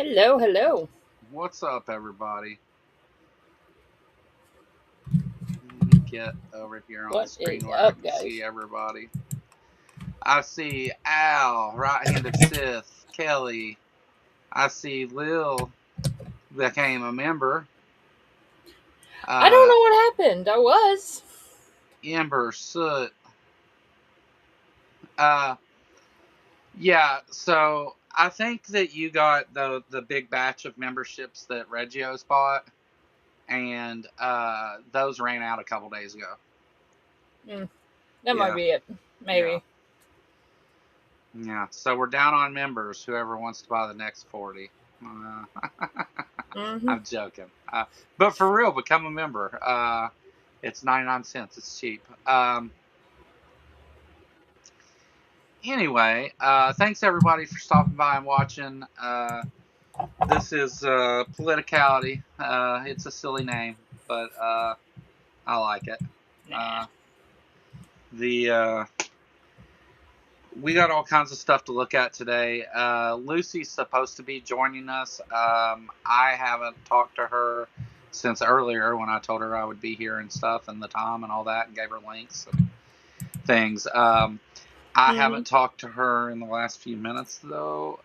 Hello, hello. What's up, everybody? Let me get over here on the What is screen where I up, can see guys? everybody. I see Al, right-handed Sith, Kelly. I see Lil became a member. I don't Uh, know what happened. I was. Ember, Soot. Uh, yeah. So I think that you got the big batch of memberships that Reggio's bought, and those ran out a couple days ago. Mm, that might Yeah, be it. yeah. Maybe. Yeah, so we're down on members. Whoever wants to buy the next 40. Uh, Hmm. I'm joking. But for real, become a member. It's 99 cents. It's cheap. Anyway, thanks everybody for stopping by and watching. This is Politicality. It's a silly name, but I like it. Nah. Uh, the We got all kinds of stuff to look at today. Lucy's supposed to be joining us. I haven't talked to her since earlier when I told her I would be here and stuff, and the time and all that, and gave her links and things. I Hmm. haven't talked to her in the last few minutes though.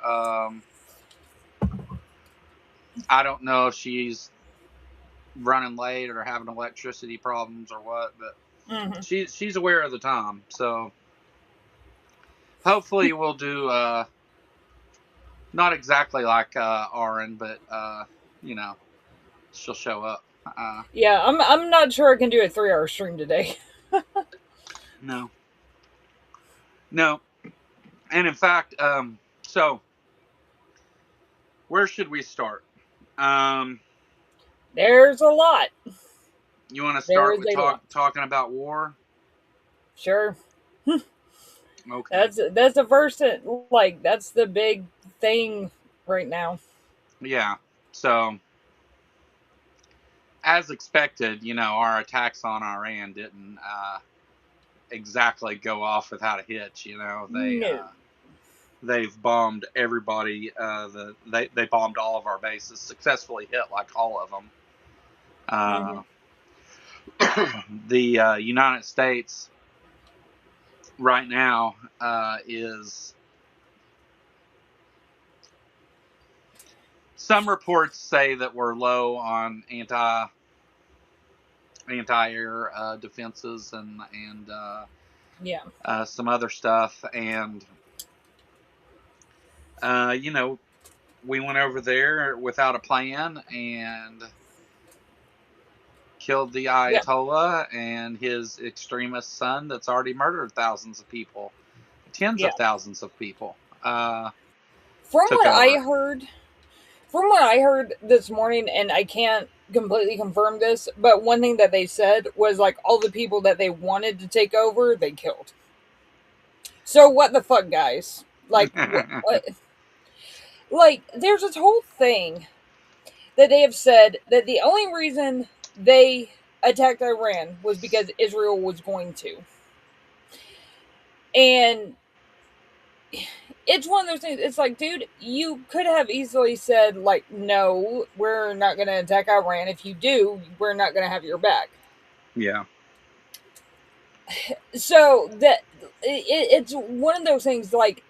I don't know if she's running late or having electricity problems or what, but Hmm. she's aware of the time. So hopefully we'll do not exactly like Aaron, but you know, she'll show up. Yeah, I'm not sure I can do a 3 hour stream today. No, no, and in fact, so where should we start? Um, There's a lot. you want to There start is with a lot. talking about war? Sure. Okay, That's the first like that's the big thing right now. yeah. So as expected, our attacks on Iran didn't exactly go off without a hitch. No. They've bombed everybody. They bombed all of our bases, successfully hit like all of them. Hmm. Uh, the United States right now is some reports say that we're low on anti air defenses and Yeah. some other stuff, and uh, you know we went over there without a plan and killed the Yeah. Ayatollah and his extremist son that's already murdered thousands of people, tens Yeah. of thousands of people. From Took what I over. heard, From what I heard this morning, and I can't completely confirm this, but one thing that they said was like all the people that they wanted to take over, they killed. So what the fuck, guys? Like what? Like there's this whole thing that they have said that the only reason they attacked Iran was because Israel was going to, and it's one of those things. It's like, dude, you could have easily said, like, no, we're not going to attack Iran. If you do, we're not going to have your back. Yeah. So it's one of those things. Like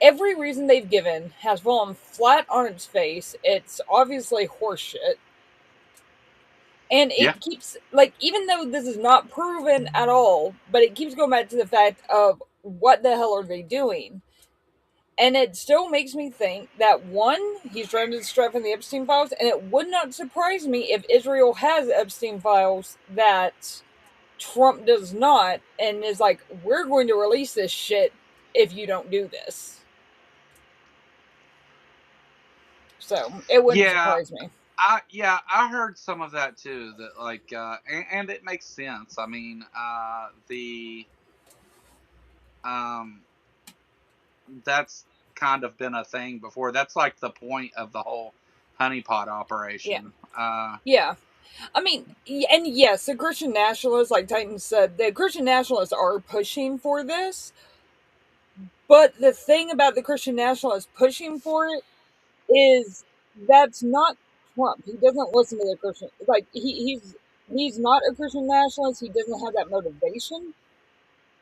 every reason they've given has fallen flat on its face. It's obviously horseshit, and Yeah. it keeps like even though this is not proven at all, but it keeps going back to the fact of what the hell are they doing? And it still makes me think that one, he's trying to distract from the Epstein files, and it would not surprise me if Israel has Epstein files that Trump does not, and is like, we're going to release this shit if you don't do this. So it wouldn't Yeah. surprise me. I heard some of that too. That like, and it makes sense. I mean, the um, that's kind of been a thing before. That's like the point of the whole honeypot Yeah. operation. Yeah. I mean, and yes, the Christian nationalists, like Titan said, the Christian nationalists are pushing for this. But the thing about the Christian nationalists pushing for it is that's not Trump. He doesn't listen to the Christian. Like he's not a Christian nationalist. He doesn't have that motivation.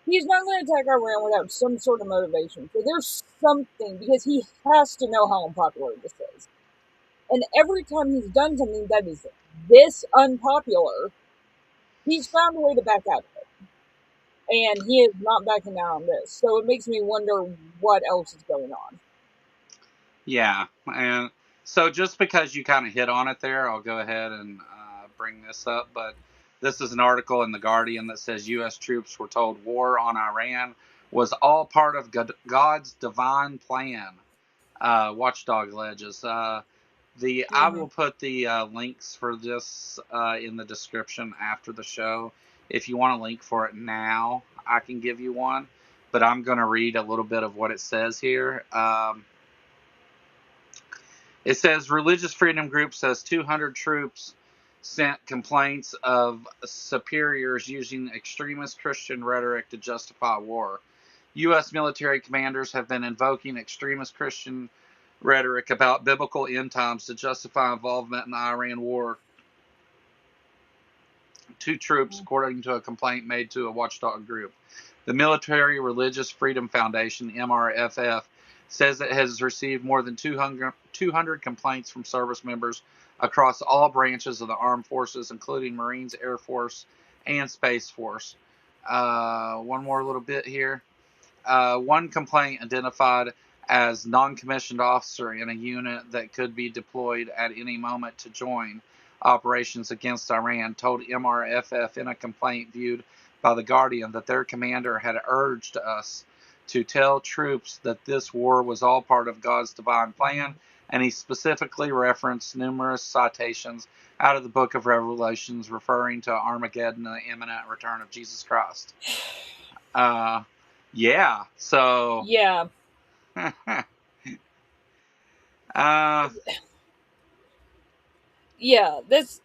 He's not going to attack Iran without some sort of motivation. So there's something because he has to know how unpopular this is. And every time he's done something that is this unpopular, he's found a way to back out of it. And he is not backing down on this. So it makes me wonder what else is going on. Yeah, and so just because you kind of hit on it there, I'll go ahead and bring this up. But this is an article in The Guardian that says U.S. troops were told war on Iran was all part of God's divine plan. Watchdog alleges. I Mm-hmm. will put the links for this in the description after the show. If you want a link for it now, I can give you one. But I'm going to read a little bit of what it says here. It says religious freedom group says 200 troops sent complaints of superiors using extremist Christian rhetoric to justify war. U.S. military commanders have been invoking extremist Christian rhetoric about biblical end times to justify involvement in the Iran war. Two troops, according to a complaint made to a watchdog group. The Military Religious Freedom Foundation, MRFF, says it has received more than 200 complaints from service members across all branches of the armed forces, including Marines, Air Force, and Space Force. One more little bit here. One complaint identified as non-commissioned officer in a unit that could be deployed at any moment to join operations against Iran told MRFF in a complaint viewed by The Guardian that their commander had urged us to tell troops that this war was all part of God's divine plan, and he specifically referenced numerous citations out of the book of Revelations referring to Armageddon and the imminent return of Jesus Christ. Yeah, so Yeah. uh Yeah, this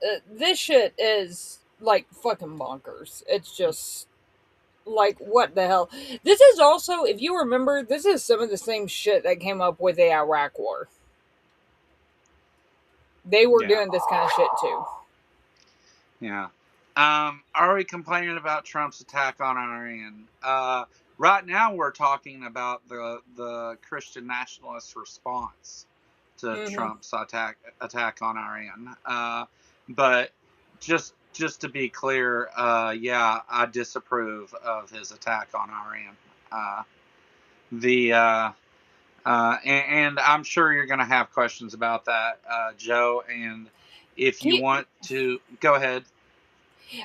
shit is like fucking bonkers. It's just like what the hell. This is also, if you remember, this is some of the same shit that came up with the Iraq War. They were yeah. doing this kind of shit too. Yeah. Are we complaining about Trump's attack on Iran? Right now we're talking about the Christian nationalist response to Mm-hmm. Trump's attack on Iran. But just to be clear, yeah, I disapprove of his attack on Iran. The and I'm sure you're going to have questions about that, Joe. And if you Keep, want to go ahead,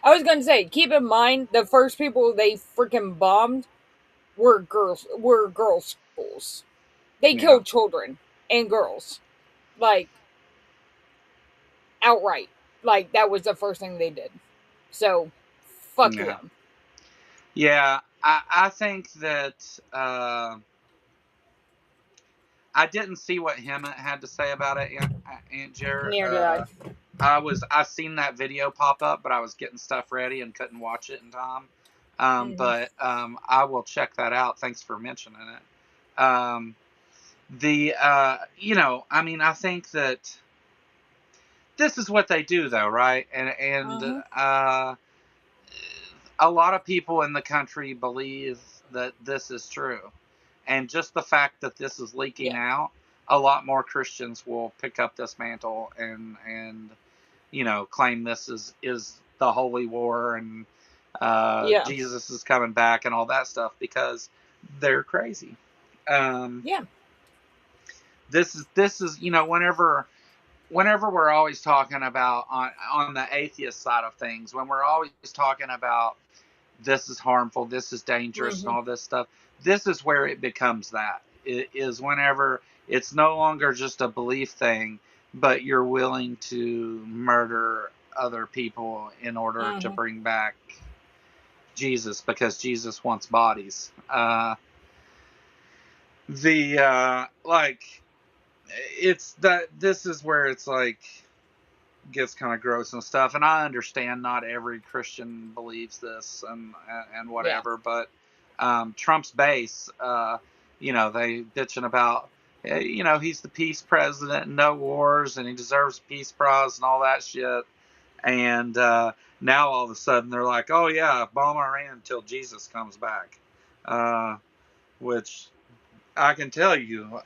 I was gonna say, keep in mind the first people they freaking bombed were girls schools. They yeah, killed children and girls, like outright. Like that was the first thing they did. So, fuck yeah, them. yeah. I think that I didn't see what Hema had to say about it, Aunt Jer. Neither did I. I seen that video pop up, but I was getting stuff ready and couldn't watch it in time. Mm-hmm. But I will check that out. Thanks for mentioning it. I mean, I think that this is what they do, though, right? And Mm-hmm. a lot of people in the country believe that this is true, and just the fact that this is leaking Yeah. out, a lot more Christians will pick up this mantle and claim this is the holy war and Yeah. Jesus is coming back and all that stuff because they're crazy. Um, Yeah. this is whenever we're always talking about on the atheist side of things, when we're always talking about this is harmful, this is dangerous, and Mm-hmm. all this stuff, this is where it becomes that. It is whenever it's no longer just a belief thing, but you're willing to murder other people in order to Mm-hmm. bring back Jesus because Jesus wants bodies. The like it's that this is where it's like gets kind of gross and stuff. And I understand not every Christian believes this and Yeah. whatever, but Trump's base, they bitching about you know, he's the peace president, no wars, and he deserves a peace prize and all that shit. And now all of a sudden they're like, oh yeah, bomb Iran until Jesus comes back, which I can tell you,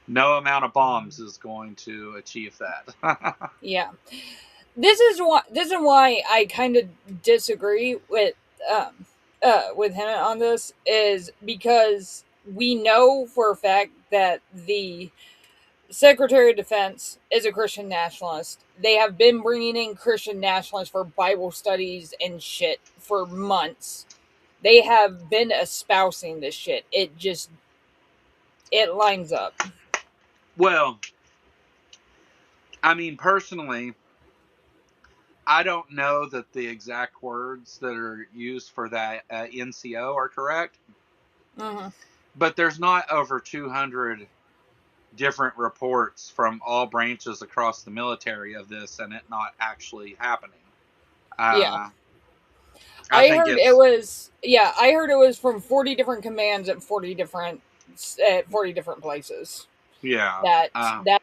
no amount of bombs is going to achieve that. Yeah. This is why I kind of disagree with him on this, is because we know for a fact that the Secretary of Defense is a Christian nationalist. They have been bringing in Christian nationalists for Bible studies and shit for months. They have been espousing this shit. It lines up. Well, I mean, personally, I don't know that the exact words that are used for that NCO are correct, Mm-hmm. but there's not over 200 different reports from all branches across the military of this and it not actually happening. Yeah. Uh, I I think heard it it's, was yeah, I heard it was from 40 different commands at 40 different places. yeah, That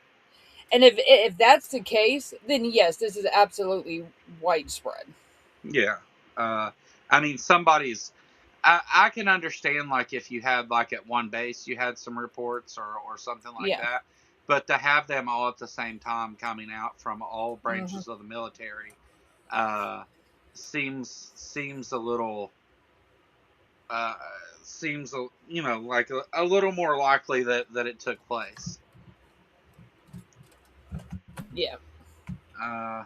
and if that's the case, then yes, this is absolutely widespread. yeah. Uh, I mean, I can understand, like, if you had, like, at one base, you had some reports or something like Yeah. that. But to have them all at the same time coming out from all Hmm. branches of the military uh, seems a little uh, seems you know, like a little more likely that it took place. Yeah. Uh,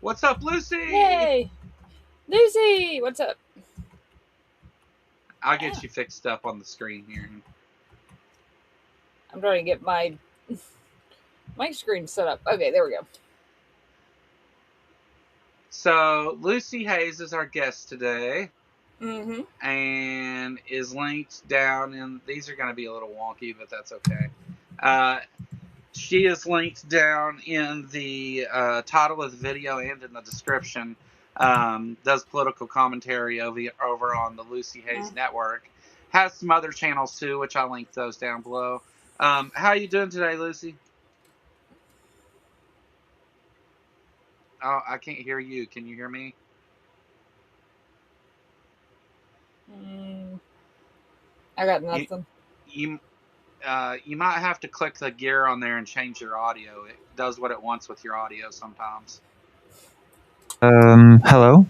what's up, Lucy? Yay. Lucy, what's up? I'll Ah, get you fixed up on the screen here. I'm trying to get my screen set up. Okay, there we go. So Lucy Haze is our guest today, Mm-hmm. and is linked down in. These are going to be a little wonky, but that's okay. Uh, she is linked down in the title of the video and in the description. Does political commentary over on the Lucy Hayes Mm. Network. Has some other channels too, which I linked those down below. How are you doing today, Lucy? Oh, I can't hear you. Can you hear me? Mm, I got You nothing. you you might have to click the gear on there and change your audio. It does what it wants with your audio sometimes. Hello?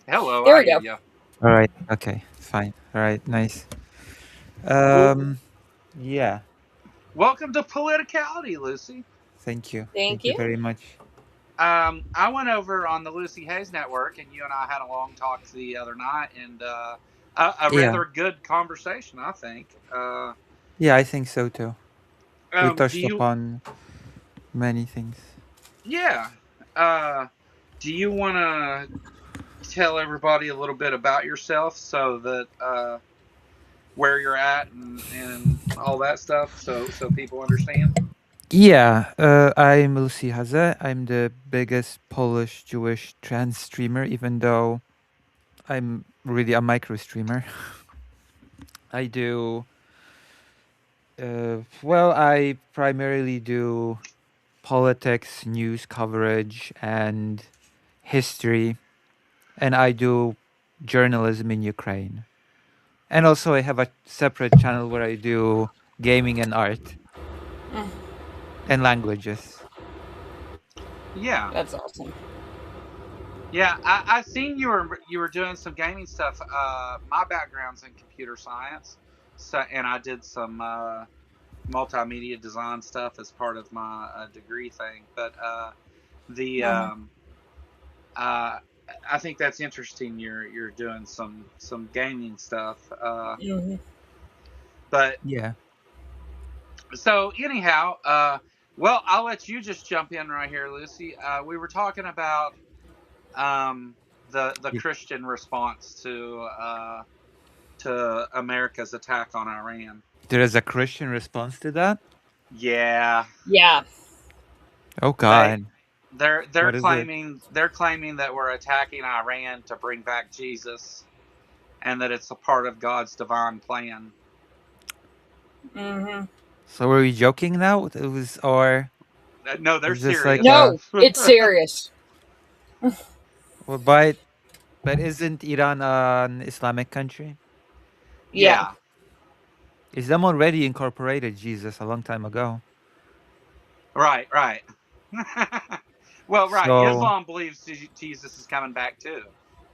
Hello, There I we hear go. you. All right. Okay, fine. All right, nice. Well, Um, yeah. welcome to Politicality, Lucy. Thank you. Thank Thank you you. very much. I went over on the Lucy Hayes Network, and you and I had a long talk the other night, and a Yeah. rather good conversation, I think. Yeah, I think so too. We Do touched you? upon many things. Yeah. Uh, do you want to tell everybody a little bit about yourself so that where you're at and all that stuff, so people understand? Yeah, I'm Lucy Haze. I'm the biggest Polish Jewish trans streamer, even though I'm really a micro streamer. I do, well, I primarily do politics, news coverage, and history, and I do journalism in Ukraine. And also, I have a separate channel where I do gaming and art Mm, and languages. Yeah. that's awesome. Yeah, I seen you were doing some gaming stuff. My background's in computer science, so and I did some multimedia design stuff as part of my degree thing. But the Mm-hmm. uh, I think that's interesting. You're doing some gaming stuff. Mm-hmm. But Yeah. so anyhow, well, I'll let you just jump in right here, Lucy. We were talking about um, the Yeah. Christian response to America's attack on Iran. There is a Christian response to that? Yeah, Yeah. Oh, they God. they're What is it? claiming that we're attacking Iran to bring back Jesus, and that it's a part of God's divine plan. Mm-hmm. So were we joking now? It was, or No, they're is this like serious. a, No, it's serious. well, but isn't Iran an Islamic country? Yeah. Yeah, Islam already incorporated Jesus a long time ago. right, right. Well, right. So, Islam believes Jesus is coming back too.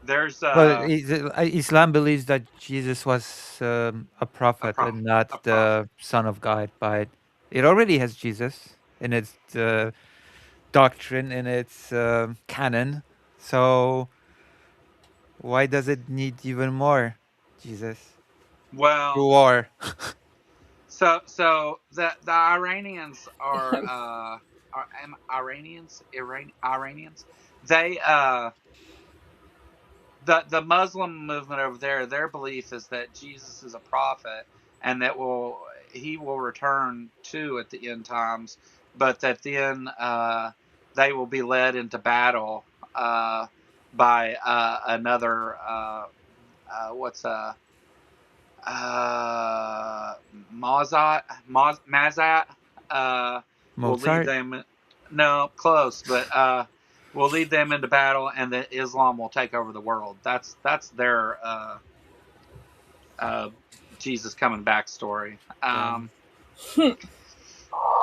There's well, Islam believes that Jesus was a a prophet prof and not a prophet. the Son of God, but it already has Jesus in its doctrine, in its canon. So, why does it need even more Jesus through Well, war? so the Iranians are Iranians. They the Muslim movement over there, their belief is that Jesus is a prophet and that he will return too at the end times, but that then they will be led into battle uh, by another what's Mazat will lead Mozart? them. No, close, but will lead them into battle, and that Islam will take over the world. That's their uh, Jesus coming back story. Yeah.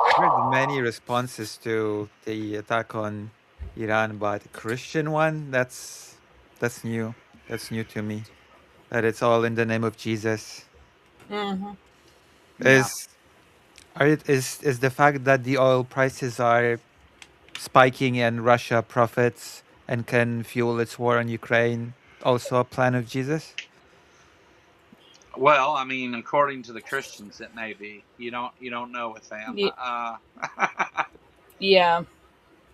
I've heard many responses to the attack on Iran, but the Christian one, that's new. That's new to me. That it's all in the name of Jesus. Mm-hmm. Yeah. Is is the fact that the oil prices are spiking and Russia profits and can fuel its war on Ukraine also a plan of Jesus? Well, I mean, according to the Christians, it may be. You don't know with them. Yeah.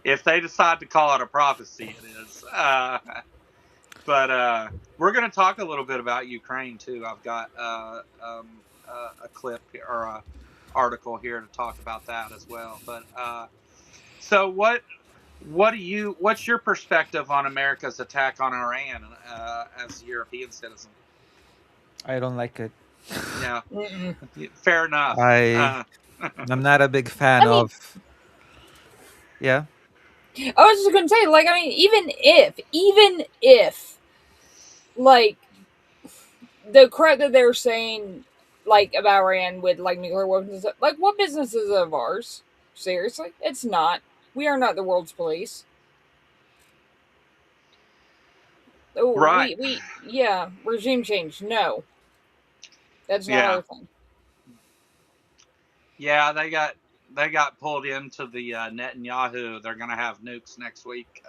If they decide to call it a prophecy, it is. But we're going to talk a little bit about Ukraine too. I've got a clip or a article here to talk about that as well. But so what's your perspective on America's attack on Iran as a European citizen? I don't like it. Yeah, Mm-mm. fair enough. I I'm not a big fan I mean, of, yeah. I was just gonna say, like, I mean, even if, like, the crap that they're saying, like, about Iran with, like, nuclear weapons and stuff, like, what business is it of ours? Seriously? It's not. We are not the world's police. Oh, Right. yeah, regime change. No, that's not Yeah. our thing. Yeah. They got pulled into the Netanyahu. They're going to have nukes next week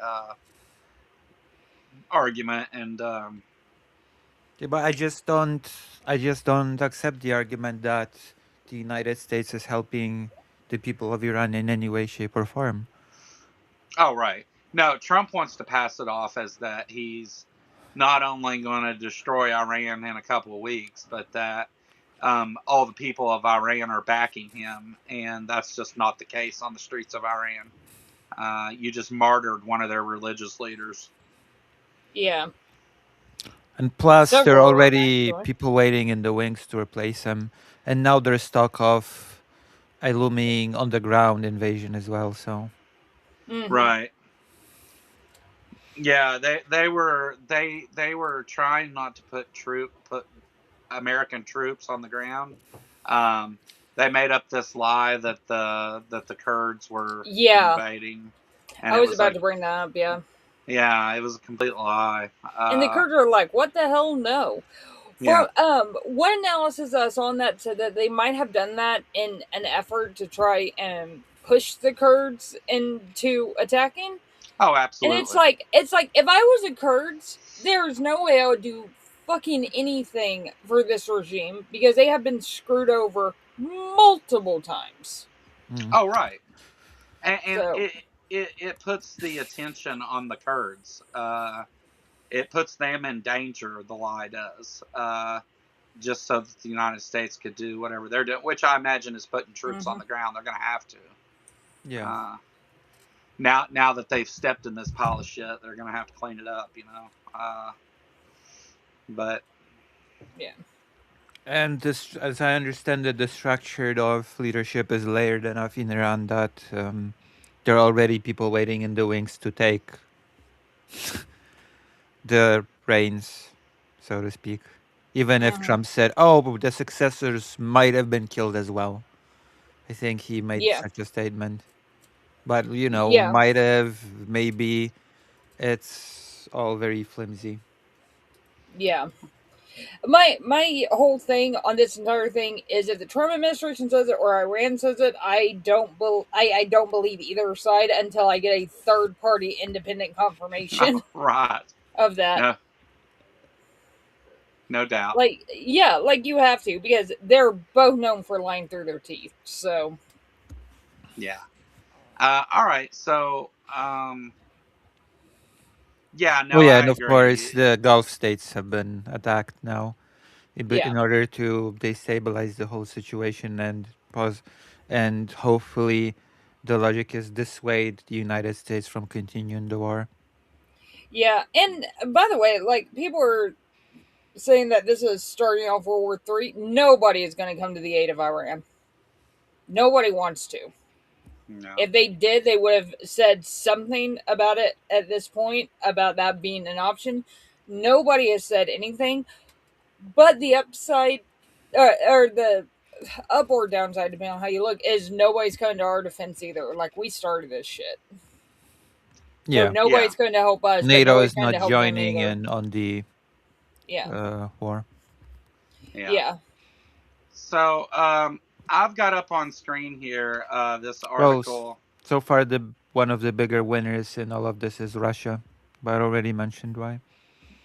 argument, and Yeah, but I just don't accept the argument that the United States is helping the people of Iran in any way, shape, or form. oh, right. No, Trump wants to pass it off as that he's not only going to destroy Iran in a couple of weeks, but that all the people of Iran are backing him, and that's just not the case on the streets of Iran. You just martyred one of their religious leaders. Yeah, And plus, there are several of them already actually. people waiting in the wings to replace him. And now there's talk of a looming underground invasion as well. So, Mm-hmm. Right. Yeah, they were trying not to put American troops on the ground. Um, they made up this lie that the Kurds were Yeah, invading, and I it was was about like, to bring that up. Yeah, yeah, it was a complete lie. and the Kurds are like, "What the hell? No." Yeah. From one analysis I saw on that said that they might have done that in an effort to try and push the Kurds into attacking. Oh, And absolutely. it's like if I was a Kurds, there's no way I would do fucking anything for this regime because they have been screwed over multiple times. mm. Oh, right. And So, it puts the attention on the Kurds. It puts them in danger. The lie does. Just so that the United States could do whatever they're doing, which I imagine is putting troops on mm-hmm. the ground. They're going to have to. Yeah. Uh, now that they've stepped in this pile of shit, they're going to have to clean it up. But Yeah. And this, as I understand it, the structure of leadership is layered enough in Iran that there are already people waiting in the wings to take the reins, so to speak. Even if Hmm. Trump said, "Oh, but the successors might have been killed as well," I think he made Yeah, such a statement. But yeah, might have, maybe. It's all very flimsy. yeah. My whole thing on this entire thing is if the Trump administration says it or Iran says it, I don't believe either side until I get a third party independent confirmation Right. of that. No, no doubt. Like, yeah, like you have to because they're both known for lying through their teeth. So, Yeah. All right. So, yeah, Oh no, yeah, I and of course agree. the Gulf states have been attacked now, yeah, in order to destabilize the whole situation and pause, and hopefully, the logic is dissuade the United States from continuing the war. yeah. And by the way, like people are saying that this is starting off World War III. Nobody is going to come to the aid of Iran. Nobody wants to. No. If they did, they would have said something about it at this point about that being an option. Nobody has said anything, but the upside or the up or downside, depending on how you look, is nobody's coming to our defense either. Like we started this shit, so Yeah, Yeah. nobody's going to help us, but NATO nobody's is going not to help them joining either. in on the Yeah, war. Yeah. yeah. So, I've got up on screen here this Well, article. so far the one of the bigger winners in all of this is Russia, but I already mentioned why.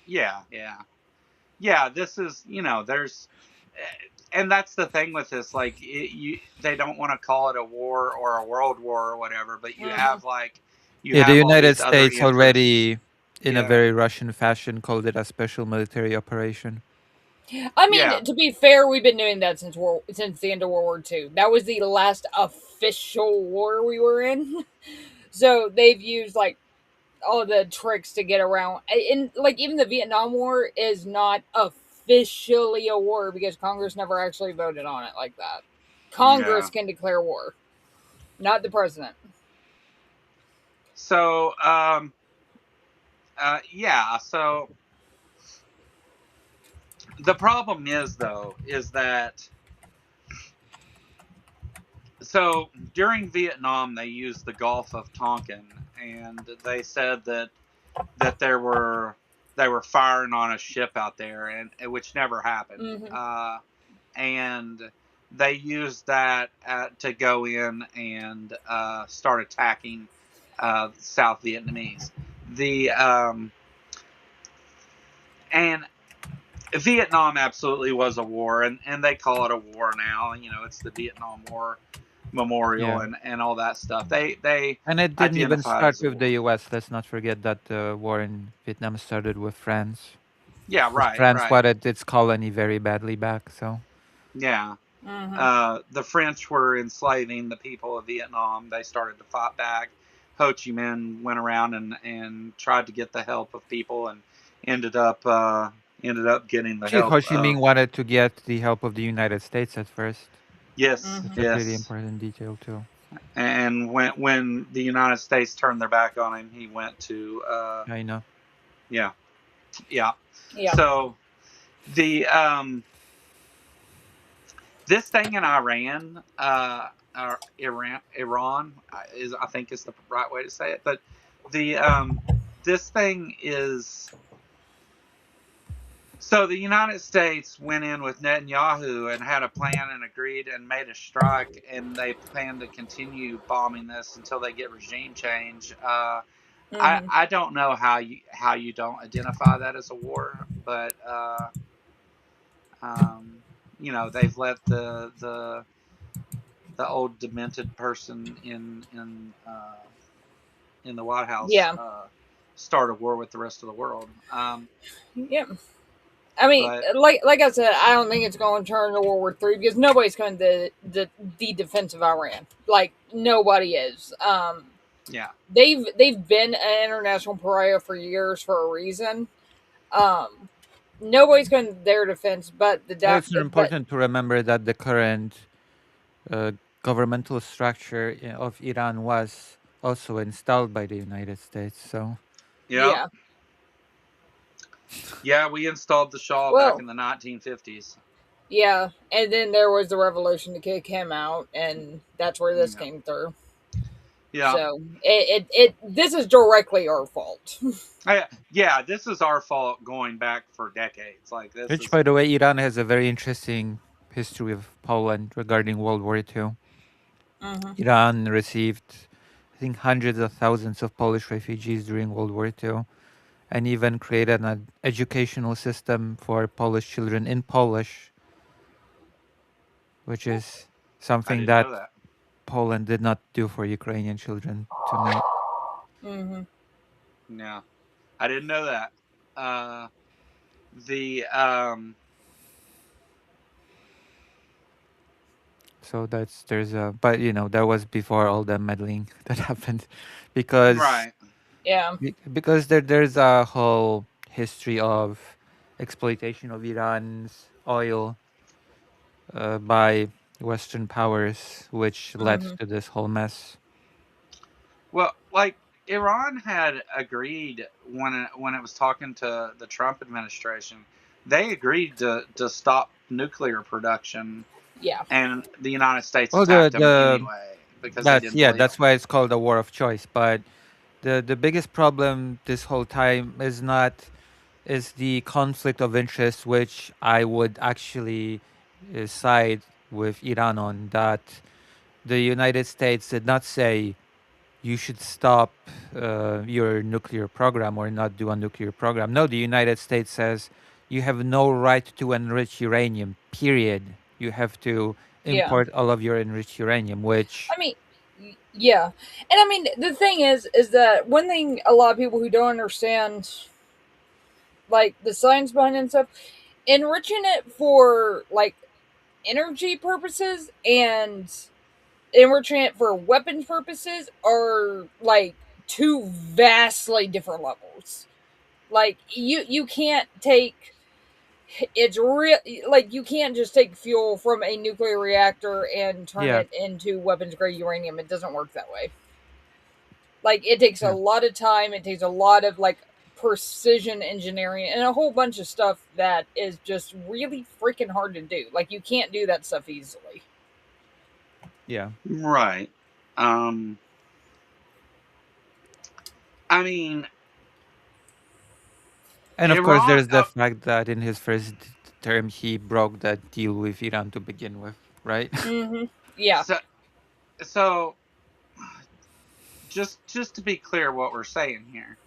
Yeah. Yeah. Yeah. This is, there's, and that's the thing with this. Like, they don't want to call it a war or a world war or whatever, but Hmm. you Yeah, the have all United these other States interests. already, in a Yeah. very Russian fashion, called it a special military operation. I Yeah. mean, to be fair, we've been doing that since the end of World War II. That was the last official war we were in. So they've used like all the tricks to get around. And like even the Vietnam War is not officially a war because Congress never actually voted on it like that. Congress Yeah. can declare war, not the president. So, yeah. So the problem is, though, is that so during Vietnam they used the Gulf of Tonkin, and they said that they were firing on a ship out there, and which never happened. Hmm. And they used that to go in and start attacking South Vietnamese. The and Vietnam absolutely was a war, and they call it a war now. It's the Vietnam War Memorial Yeah. and all that stuff. They And it didn't even identify it start as a with the war. US. Let's not forget that the war in Vietnam started with France. Yeah, Because right, France right. wanted its colony very badly back, so. Yeah. Hmm. The French were enslaving the people of Vietnam. They started to fight back. Ho Chi Minh went around and tried to get the help of people, and ended up uh, ended up getting the Actually, Ho help Chi Minh of. wanted to get the help of the United States at first. Yes, Hmm. That's a pretty yes. important detail, too. And when the United States turned their back on him, he went to China. yeah, yeah. Yeah, So the this thing in Iran, or Iran is, I think, is the right way to say it. But the this thing is, so the United States went in with Netanyahu and had a plan and agreed and made a strike, and they plan to continue bombing this until they get regime change. hmm, I don't know how you don't identify that as a war, but um, they've let the old demented person in the White House yeah, start a war with the rest of the world. yeah. I mean, But like I said, I don't think it's going to turn into World War III because nobody's coming to the defense of Iran. Like nobody is. yeah, They've been an international pariah for years for a reason. Um, nobody's going to their defense, but It's important to remember that the current uh, governmental structure of Iran was also installed by the United States. So Yeah, yeah. yeah, we installed the Shah back Well, in the 1950s. yeah, and then there was the revolution to kick him out, and that's where this Yeah, came through. yeah, So this is directly our fault. yeah. This is our fault going back for decades. Like this which, is by the way, Iran has a very interesting history of Poland regarding World War II. Hmm. Iran received, I think, hundreds of thousands of Polish refugees during World War II, and even created an educational system for Polish children in Polish, which is I something didn't that know that. Poland did not do for Ukrainian children tonight. Hmm. Yeah, I didn't know that. Uh, the So there's a, but that was before all the meddling that happened, because right. Yeah. because there's a whole history of exploitation of Iran's oil by Western powers, which led Hmm. to this whole mess. Well, like Iran had agreed when it was talking to the Trump administration, they agreed to stop nuclear production, Yeah. and the United States Well, attacked them anyway because they that's didn't yeah, believe that's them. why it's called a war of choice. But the biggest problem this whole time is the conflict of interest, which I would actually side with Iran on. That the United States did not say you should stop your nuclear program or not do a nuclear program. No, the United States says you have no right to enrich uranium, period. You have to Yeah. import all of your enriched uranium, which, I mean, yeah, and I mean the thing is that one thing a lot of people who don't understand like the science behind it and stuff, enriching it for like energy purposes and enriching it for weapons purposes are like two vastly different levels. Like you can't take it's real like you can't just take fuel from a nuclear reactor and turn yeah, it into weapons grade uranium. It doesn't work that way. Like it takes a yeah, lot of time, it takes a lot of like precision engineering and a whole bunch of stuff that is just really freaking hard to do. Like you can't do that stuff easily. yeah. Right. Um, I mean, And of course, Iran. there's the fact that in his first term, he broke that deal with Iran to begin with, right? Mm-hmm. Yeah. So, so just to be clear, what we're saying here,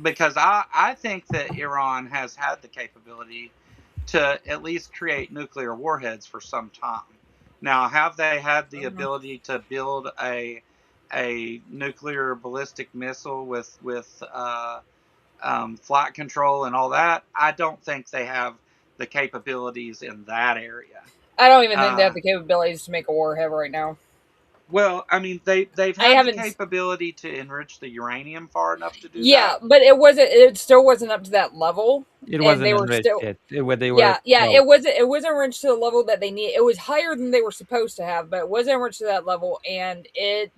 because I think that Iran has had the capability to at least create nuclear warheads for some time. Now, have they had the Mm-hmm. ability to build a nuclear ballistic missile with flight control and all that? I don't think they have the capabilities in that area. I don't even think they have Uh, the capabilities to make a warhead right now. well, I mean, they've I had the haven't. capability to enrich the uranium far enough to do Yeah, that. but it wasn't. It still wasn't up to that level, It and wasn't they were enriched still. yet. They were Yeah, yeah. close. It wasn't reached to the level that they need. It was higher than they were supposed to have, but it wasn't reached to that level, and it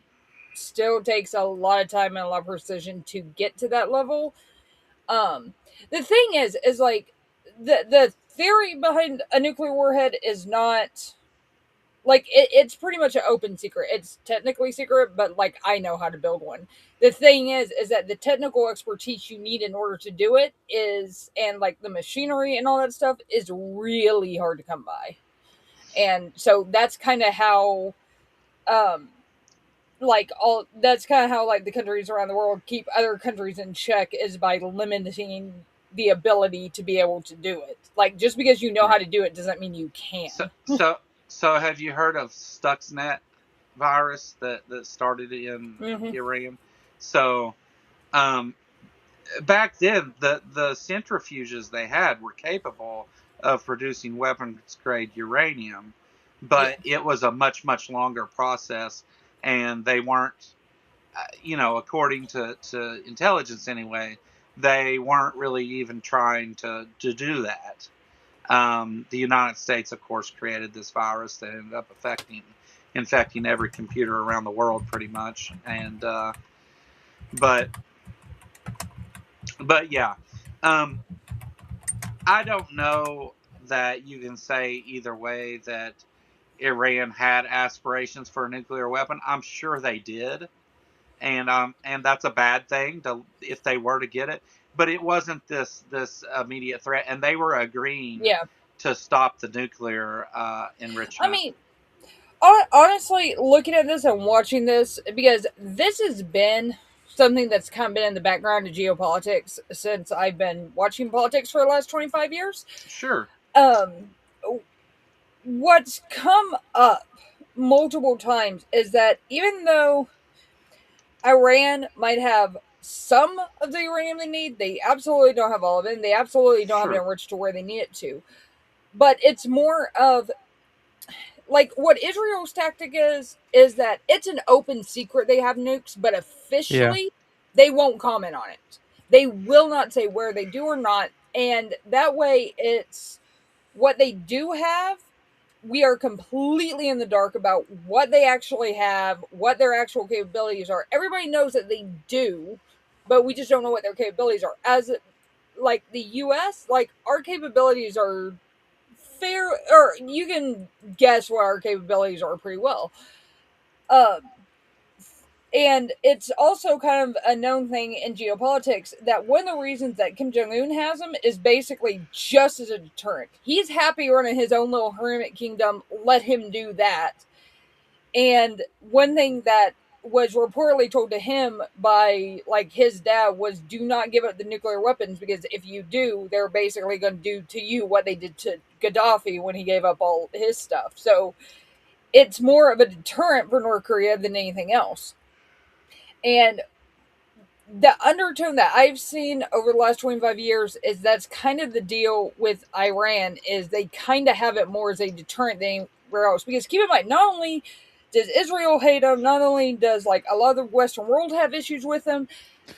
still takes a lot of time and a lot of precision to get to that level. Um, the thing is like the theory behind a nuclear warhead is not like it's pretty much an open secret. It's technically secret, but like I know how to build one. The thing is that the technical expertise you need in order to do it is, and like the machinery and all that stuff is really hard to come by. And so that's kind of how, um, like all that's kind of how like the countries around the world keep other countries in check is by limiting the ability to be able to do it. Like just because you know how Right. to do it doesn't mean you So, can. so, so, have you heard of Stuxnet virus that started in Mm-hmm. Iran? So, um, back then, the centrifuges they had were capable of producing weapons grade uranium, Yeah. but it was a much longer process, and they weren't, according to intelligence anyway, they weren't really even trying to do that. The United States, of course, created this virus that ended up infecting every computer around the world, pretty much. And but yeah, um, I don't know that you can say either way that Iran had aspirations for a nuclear weapon. I'm sure they did, and that's a bad thing if they were to get it. But it wasn't this immediate threat, and they were agreeing Yeah. to stop the nuclear I enrichment. mean, honestly, looking at this and watching this, because this has been something that's kind of been in the background of geopolitics since I've been watching politics for the last 25 years. Sure. Um, what's come up multiple times is that even though Iran might have some of the uranium they need, they absolutely don't have all of it, and they absolutely don't have it Sure. enriched to where they need it to. But it's more of like what Israel's tactic is that it's an open secret they have nukes, but Yeah. officially they won't comment on it. They will not say where they do or not, and that way it's what they do have. We are completely in the dark about what they actually have, what their actual capabilities are. Everybody knows that they do, but we just don't know what their capabilities are. As like the US, like our capabilities are fair, or you can guess what our capabilities are pretty well. Um, and it's also kind of a known thing in geopolitics that one of the reasons that Kim Jong Un has them is basically just as a deterrent. He's happy running his own little hermit kingdom. Let him do that. And one thing that was reportedly told to him by like his dad was do not give up the nuclear weapons, because if you do, they're basically going to do to you what they did to Gaddafi when he gave up all his stuff. So it's more of a deterrent for North Korea than anything else. And the undertone that I've seen over the last 25 years is that's kind of the deal with Iran is they kind of have it more as a deterrent than anywhere else. Because keep in mind, not only does Israel hate them, not only does like a lot of the Western world have issues with them,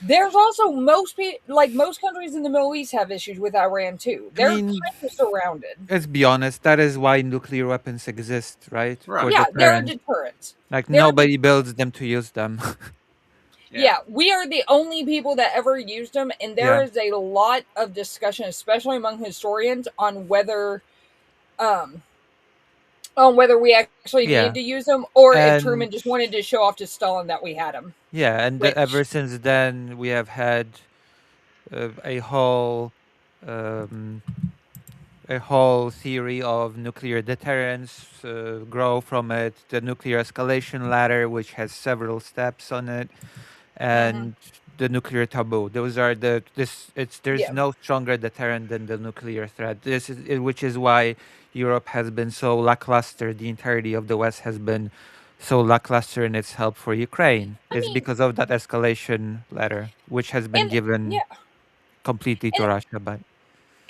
there's also most people, like most countries in the Middle East have issues with Iran too. I They're mean, kind of surrounded. let's be honest, that is why nuclear weapons exist, right? For Right. Yeah, they're a deterrence. deterrent. Like They're a nobody builds them to use them. Yeah. Yeah, we are the only people that ever used them, and there Yeah. is a lot of discussion, especially among historians, um, on whether we actually needed Yeah. to use them, or if And Truman just wanted to show off to Stalin that we had them. yeah, and Which, ever since then we have had a whole um, a whole theory of nuclear deterrence grow from it. The nuclear escalation ladder, which has several steps on it, mm-hmm, and the nuclear taboo. Those are there's yeah, no stronger deterrent than the nuclear threat. Which is why Europe has been so lackluster. The entirety of the West has been so lackluster in its help for Ukraine. I It's mean, because of that escalation ladder, which has been and given yeah, completely to and Russia. But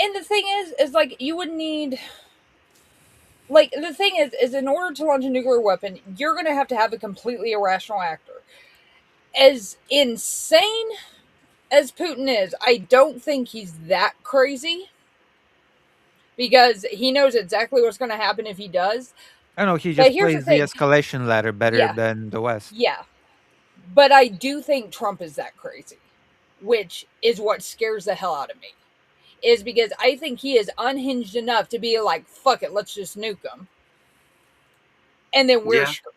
and the thing is like you would need. Like the thing is in order to launch a nuclear weapon, you're going to have a completely irrational actor. As insane as Putin is, I don't think he's that crazy because he knows exactly what's going to happen if he does. I know he But just here's the plays the thing. escalation ladder better Yeah, than the West. yeah. But I do think Trump is that crazy, which is what scares the hell out of me. Is because I think he is unhinged enough to be like, fuck it, let's just nuke them. And then we're Yeah. screwed.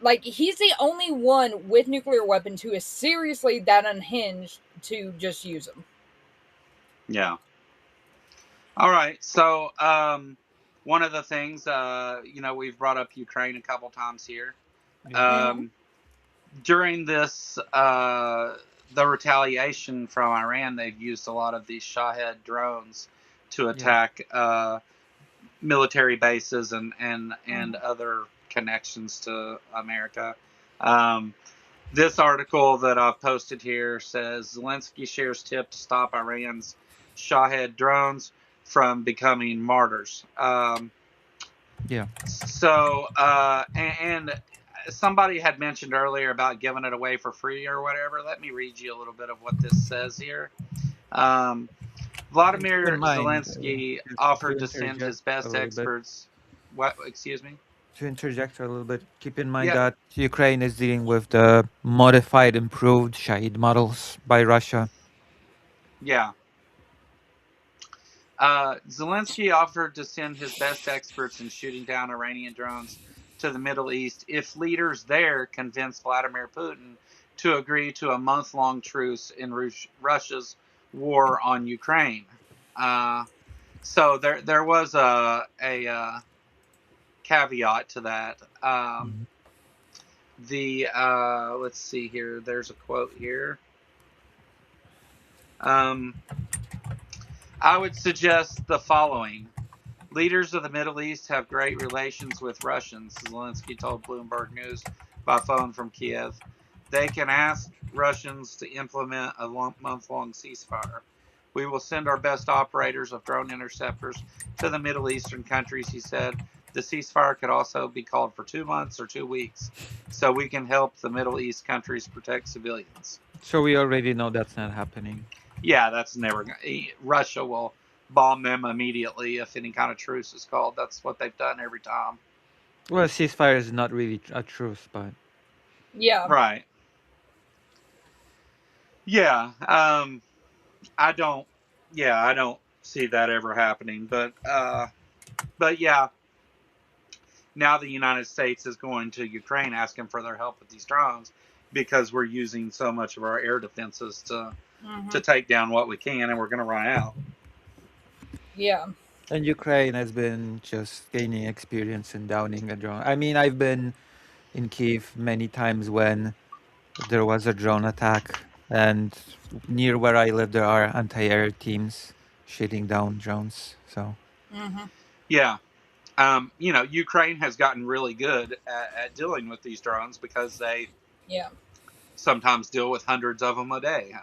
Like, he's the only one with nuclear weapons who is seriously that unhinged to just use them. Yeah. All right. So, one of the things, we've brought up Ukraine a couple times here. Yeah. Mm-hmm. During this, the retaliation from Iran, they've used a lot of these Shahed drones to Yeah. attack military bases and Mm-hmm. other connections to America. Um, this article that I've posted here says Zelensky shares tip to stop Iran's Shahed drones from becoming martyrs. Yeah. So, and somebody had mentioned earlier about giving it away for free or whatever. Let me read you a little bit of what this says here. Um, And keep in Vladimir mind, Zelensky to offered to send interject his a best little bit, experts. What? Excuse me. keep in mind Yeah, that Ukraine is dealing with the modified, improved Shahid models by Russia. yeah. Zelensky offered to send his best experts in shooting down Iranian drones to the Middle East if leaders there convince Vladimir Putin to agree to a month-long truce in Russia's war on Ukraine. Uh, so there was a caveat to that. Mhm. The let's see here. There's a quote here. Um, I would suggest the following. Leaders of the Middle East have great relations with Russians, Zelensky told Bloomberg News by phone from Kiev. They can ask Russians to implement a month long ceasefire. We will send our best operators of drone interceptors to the Middle Eastern countries, he said. The ceasefire could also be called for 2 months or 2 weeks, so we can help the Middle East countries protect civilians. So we already know that's not happening. Yeah, that's never going to. Russia will bomb them immediately if any kind of truce is called. That's what they've done every time. Well, ceasefire is not really a truce, but Yeah. Right. Yeah. I don't. Yeah, I don't see that ever happening. But yeah. Now the United States is going to Ukraine asking for their help with these drones because we're using so much of our air defenses to Hmm. take down what we can, and we're going to run out. Yeah. and Ukraine has been just gaining experience in downing a drone. I mean, I've been in Kiev many times when there was a drone attack, and near where I live, there are anti-air teams shooting down drones. So Hmm. Yeah. Ukraine has gotten really good at dealing with these drones because they Yeah. sometimes deal with hundreds of them a day.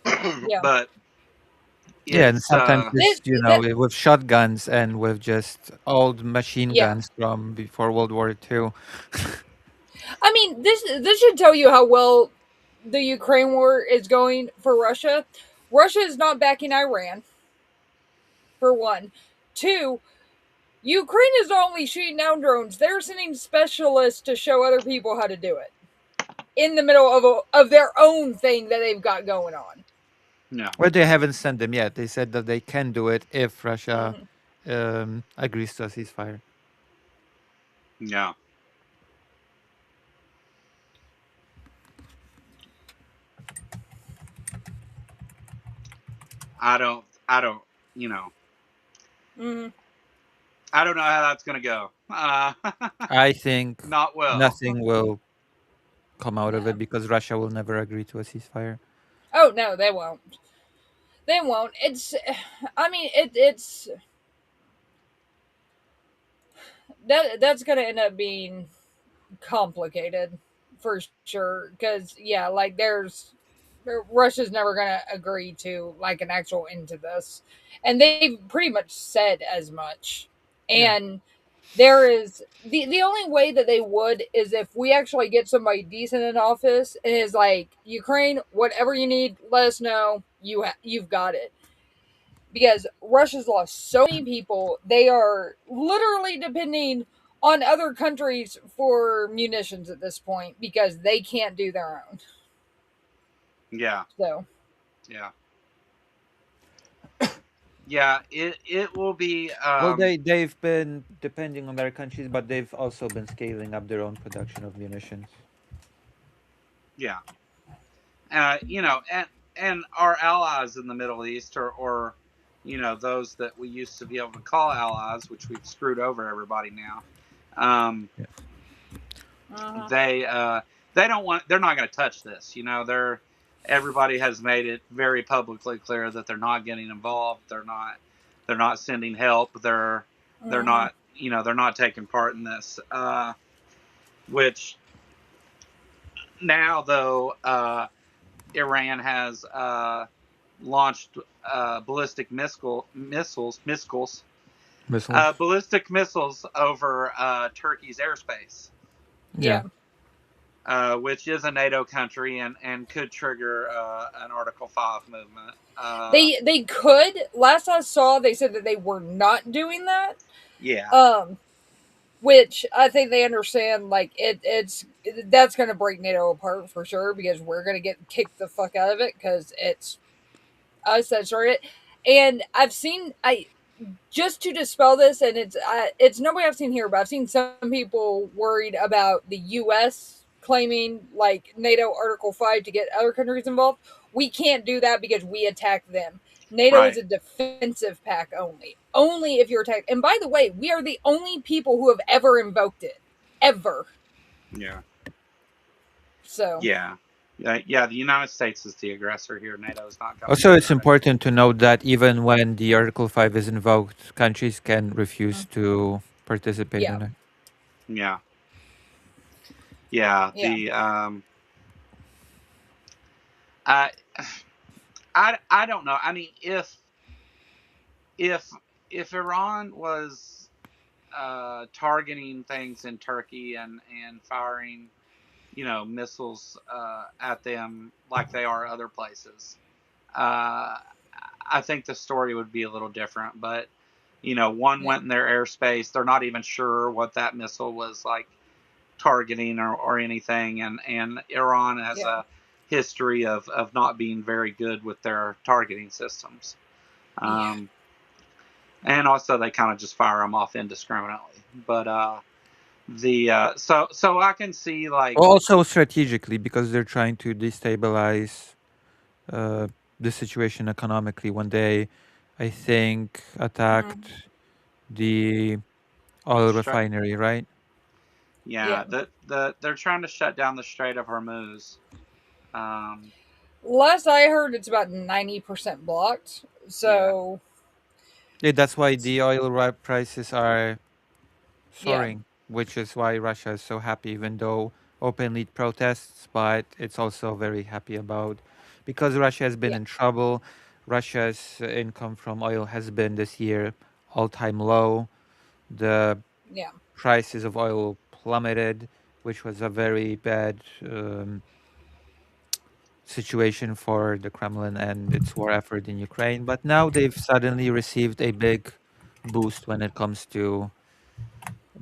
Yeah. But yeah, and it's sometimes This just that with shotguns and with just old machine yeah. guns from before World War II. I mean, this should tell you how well the Ukraine war is going for Russia. Russia is not backing Iran for one. Two, Ukraine is not only shooting down drones; they're sending specialists to show other people how to do it in the middle of their own thing that they've got going on. no, Well, they haven't sent them yet. They said that they can do it if Russia Hmm. agrees to a ceasefire. no. I don't. You know, Hmm. I don't know how that's gonna go. I think Not well. nothing will come out of it No. because Russia will never agree to a ceasefire. Oh no, they won't. They won't. It's. I mean, it's that's gonna end up being complicated for sure because yeah, like Russia's never going to agree to like an actual end to this, and they've pretty much said as much. Yeah. And there is the only way that they would is if we actually get somebody decent in office and is like, Ukraine, whatever you need, let us know. You've got it, because Russia's lost so many people. They are literally depending on other countries for munitions at this point because they can't do their own. Yeah, So, yeah, yeah. It will be. Well, they've been depending on their countries, but they've also been scaling up their own production of munitions. Yeah. And our allies in the Middle East, or those that we used to be able to call allies, which we've screwed over everybody now. Um, Yeah. uh-huh. they don't want. They're not going to touch this. Everybody has made it very publicly clear that they're not getting involved. They're not sending help. They're Uh-huh. not. They're not taking part in this. Which now though. Iran has launched ballistic missiles, Missiles. ballistic missiles over Turkey's airspace, Yeah. Yeah. which is a NATO country and could trigger an Article 5 movement. They could. Last I saw, they said that they were not doing that. Yeah, Um, which I think they understand. Like it's that's going to break NATO apart for sure because we're going to get kicked the fuck out of it because it's us that started it. And I've seen I just to dispel this, and it's nobody I've seen here, but I've seen some people worried about the U.S. claiming like NATO Article 5 to get other countries involved. We can't do that because we attack them. NATO is right. a defensive pack only. Only if you're attacked. And by the way, we are the only people who have ever invoked it. Ever. Yeah, So, yeah, yeah. The United States is the aggressor here. NATO is not coming Also, in it's there. important to note that even when the Article 5 is invoked, countries can refuse mm, to participate yeah. in it. Yeah, yeah. Yeah. I, I don't know. I mean, if if Iran was targeting things in Turkey and firing, missiles at them like they are other places, uh, I think the story would be a little different. But one Yeah. went in their airspace. They're not even sure what that missile was like targeting or anything, and Iran has Yeah. a history of not being very good with their targeting systems. Yeah. Um, and also they kind of just fire them off indiscriminately. But so I can see like Also, strategically, because they're trying to destabilize uh, the situation economically. When they, I think, attacked Mm, the the oil strait, refinery, right? yeah, yeah. they're trying to shut down the Strait of Hormuz. Um, Last I heard, it's about 90% blocked. yeah, So, Yeah, that's why the prices are yeah. soaring, which is why Russia is so happy, even though openly protests, but it's also very happy about because Russia has been Yeah. in trouble. Russia's income from oil has been this year all-time low. The Yeah. prices of oil plummeted, which was a very bad situation for the Kremlin and its war effort in Ukraine. But now they've suddenly received a big boost when it comes to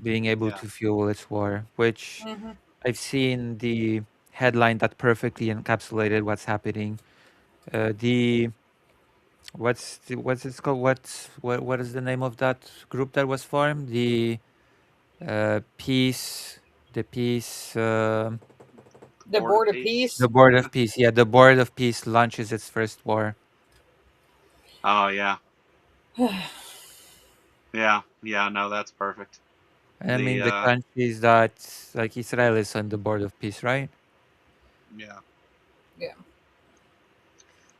being able yeah, to fuel its war, which Hmm. I've seen the headline that perfectly encapsulated what's happening. The what's it called? What is the name of that group that was formed? Peace, the peace, the The Board of Board of Peace. the Peace. Board of Peace. Yeah, the Board of Peace launches its first war. Oh yeah, yeah, yeah. No, that's perfect. And I The mean the countries that like Israel is on the Board of Peace, right? yeah, Yeah.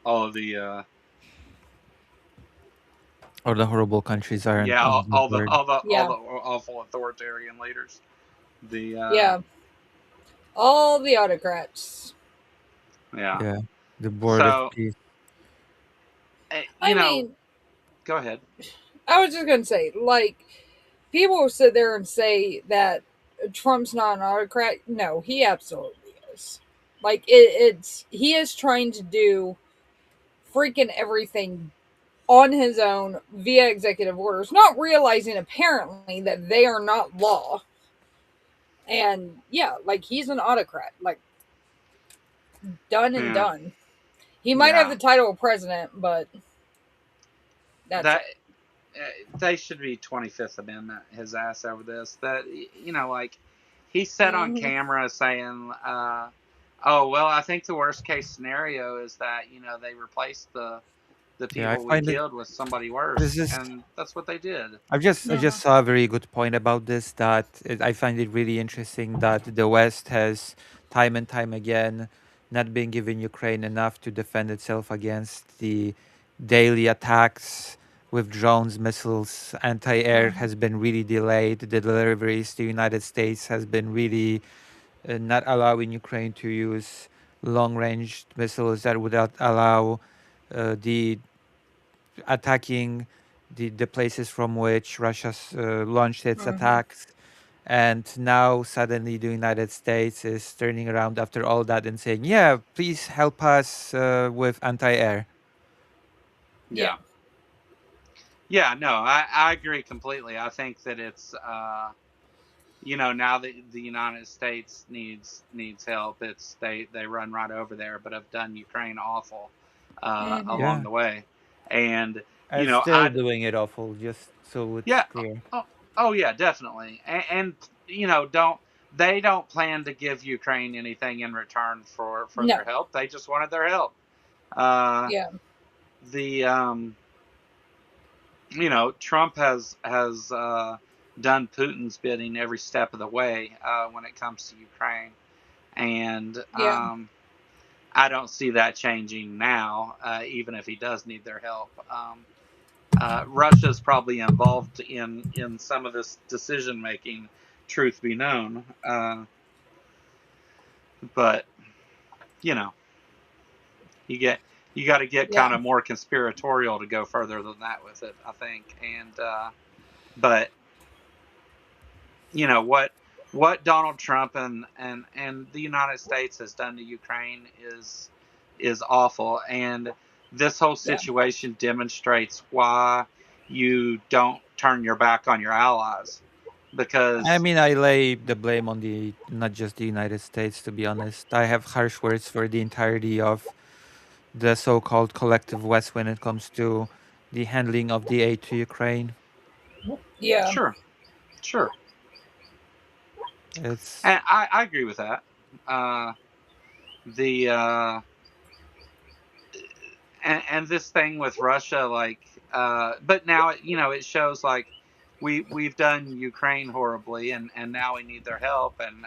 all of the Or the horrible countries aren't yeah, on the board. all Yeah. the awful authoritarian leaders. The Yeah. All the autocrats. yeah. Yeah, the Board of So Peace. I mean, go ahead. I was just going to say, like, people will sit there and say that Trump's not an autocrat. No, he absolutely is. Like, he is trying to do freaking everything on his own via executive orders, not realizing apparently that they are not law. And yeah, like he's an autocrat, like done and Yeah, done. He might have yeah. the title of president, but that's That it. they should be 25th Amendment his ass over this. That like he said on Hmm. camera saying, "Oh well, I think the worst case scenario is that they replace the Yeah, I people we find it killed with somebody this worse," is and that's what they did. I just Hmm. saw a very good point about this that I find it really interesting that the West has time and time again not been giving Ukraine enough to defend itself against the daily attacks with drones, missiles, anti-air Hmm. has been really delayed. The deliveries to United States has been really not allowing Ukraine to use long-range missiles that would allow the attacking the places from which Russia launched its attacks. And now suddenly the United States is turning around after all that and saying, yeah, please help us with anti-air. Yeah. Yeah, no, I agree completely. I think that it's now that the United States needs help, it's they run right over there, but have done Ukraine awful along Yeah. the way, and And still doing it awful, just so it's yeah, clear. oh yeah, definitely, and they don't plan to give Ukraine anything in return for No. their help. They just wanted their help. Yeah. The Trump has done Putin's bidding every step of the way when it comes to Ukraine, and Yeah. I don't see that changing now, even if he does need their help. Russia's probably involved in some of this decision making. Truth be known, but you know, you got to get Yeah. kind of more conspiratorial to go further than that with it, I think. And but what Donald Trump and the United States has done to Ukraine is awful, and this whole Yeah. situation demonstrates why you don't turn your back on your allies, I because mean, I lay the blame on not just the United States, to be honest. I have harsh words for the entirety of the so-called collective West when it comes to the handling of the aid to Ukraine. Yeah. sure, sure, It's and I agree with that. Uh, the and this thing with Russia, like, but now it shows like we've done Ukraine horribly, and now we need their help, and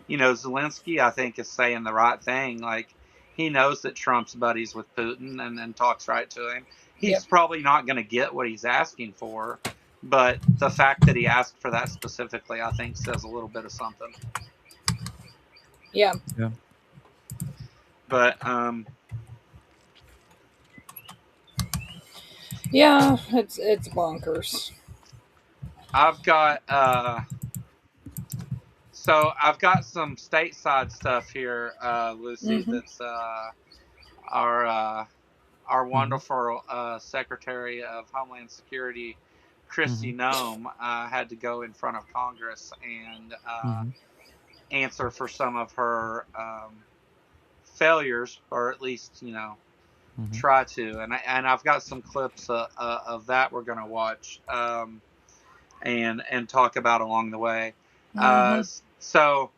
Zelensky, I think, is saying the right thing. Like, he knows that Trump's buddies with Putin and talks right to him. Yep. He's probably not going to get what he's asking for, but the fact that he asked for that specifically, I think, says a little bit of something. Yeah. yeah. But Yeah. It's bonkers. I've got So I've got some stateside stuff here, Lucy. That's our our Mm-hmm. wonderful Secretary of Homeland Security, Christy Mm-hmm. Nome, had to go in front of Congress and Mm-hmm. answer for some of her failures, or at least Mm-hmm. try to. And I've got some clips of that we're going to watch and talk about along the way. So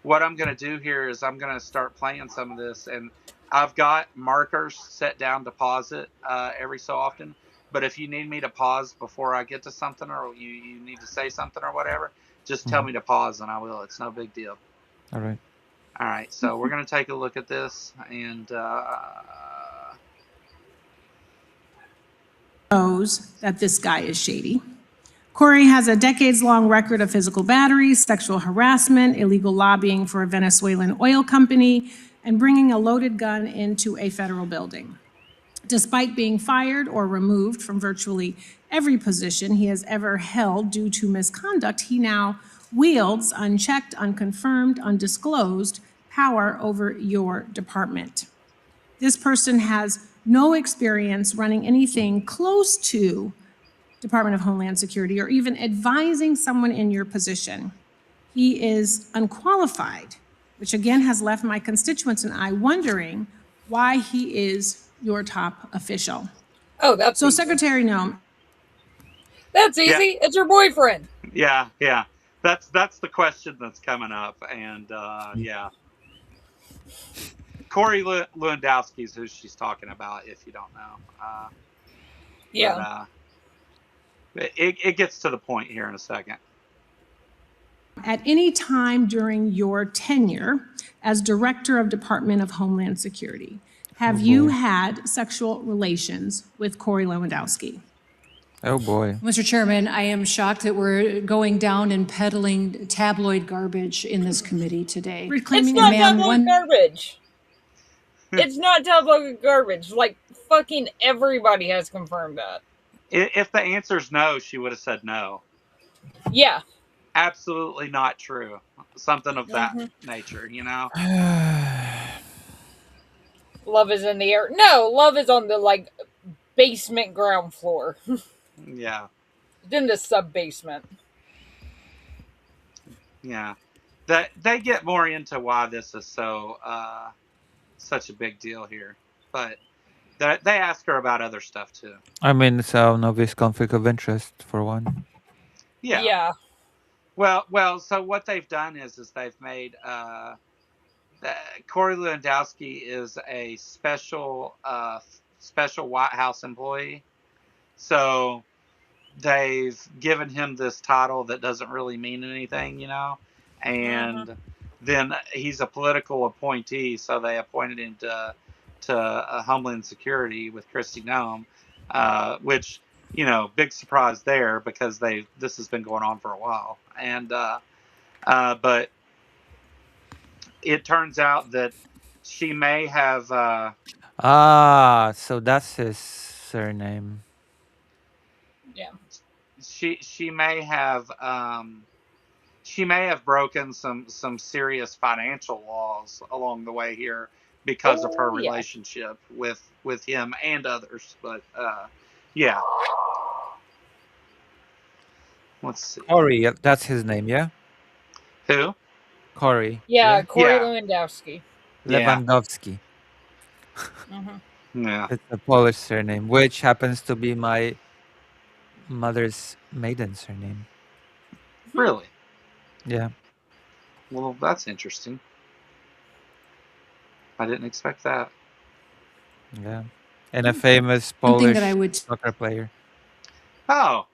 what I'm going to do here is I'm going to start playing some of this, and I've got markers set down to pause it every so often. But if you need me to pause before I get to something, or you need to say something or whatever, just tell Mm-hmm. me to pause and I will. It's no big deal. All right. All right, so we're going to take a look at this, and knows that this guy is shady. Corey has a decades-long record of physical battery, sexual harassment, illegal lobbying for a Venezuelan oil company, and bringing a loaded gun into a federal building. Despite being fired or removed from virtually every position he has ever held due to misconduct, he now wields unchecked, unconfirmed, undisclosed power over your department. This person has no experience running anything close to Department of Homeland Security or even advising someone in your position. He is unqualified, which again has left my constituents and I wondering why he is your top official. Oh, that's So, easy. Secretary Nome. That's easy. It's your boyfriend. yeah, that's the question that's coming up, and yeah. Corey Lewandowski is who she's talking about, if you don't know. Yeah. But it gets to the point here in a second. At any time during your tenure as Director of Department of Homeland Security, have you had sexual relations with Corey Lewandowski? Oh boy. Mr. Chairman, I am shocked that we're going down and peddling tabloid garbage in this committee today. It's not tabloid garbage. It's not tabloid garbage. Like, fucking everybody has confirmed that. If the answer's no, she would have said no. Yeah. Absolutely not true. Something of that nature, you know? Love is in the air. No, love is on the like basement ground floor. Yeah. It's in the sub basement. Yeah. They get more into why this is so such a big deal here. But they ask her about other stuff too. I mean, it's an obvious conflict of interest for one. Yeah. Yeah. Well. So what they've done is they've made Corey Lewandowski is a special White House employee. So they've given him this title that doesn't really mean anything, you know, and then he's a political appointee, so they appointed him to Homeland Security with Kristi Noem, which, you know, big surprise there because this has been going on for a while, and but it turns out that she may have So that's his surname. Yeah. she may have broken some serious financial laws along the way here because of her relationship with him and others. But yeah, let's see. Corey, that's his name, yeah? Who? Corey. Yeah, Corey Yeah. Lewandowski. Lewandowski. Yeah. It's a Polish surname, which happens to be my mother's maiden surname. Really? Yeah. Well, that's interesting. I didn't expect that. Yeah. And a famous Something Polish that I would soccer player. Oh.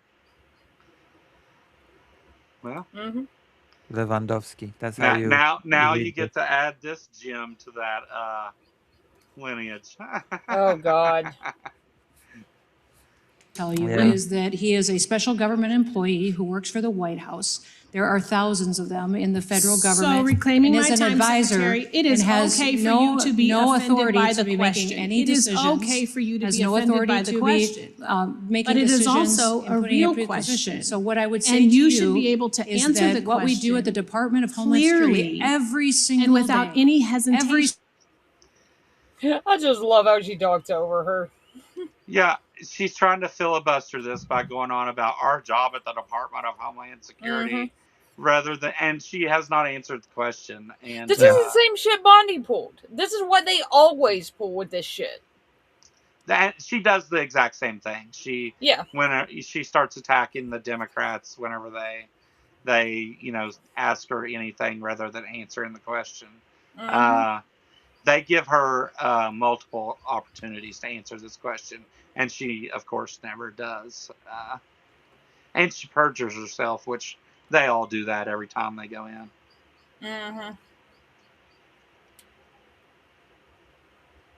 Well, Lewandowski. That's how you now read you get to add this gem to that lineage. Oh God. tell you Yeah. is that he is a special government employee who works for the White House. There are thousands of them in the federal government. So reclaiming and my is an time, advisor Secretary, it is and has okay for no, you to be no offended authority by to the be question. making any It is decisions. okay for you to has be no offended authority by the to question. be making But it is decisions also and a putting real up your question. position. So what I would say And to you should be able to is answer that the what we do at the question Department of Homeland Security clearly every single and without day, any hesitation. I just love how she talks over her. Yeah, she's trying to filibuster this by going on about our job at the Department of Homeland Security rather than, and she has not answered the question. And This is the same shit Bondi pulled. This is what they always pull with this shit. that she does the exact same thing. When she starts attacking the Democrats whenever they ask her anything rather than answering the question. They give her multiple opportunities to answer this question, and she, of course, never does. And she perjures herself, which they all do that every time they go in.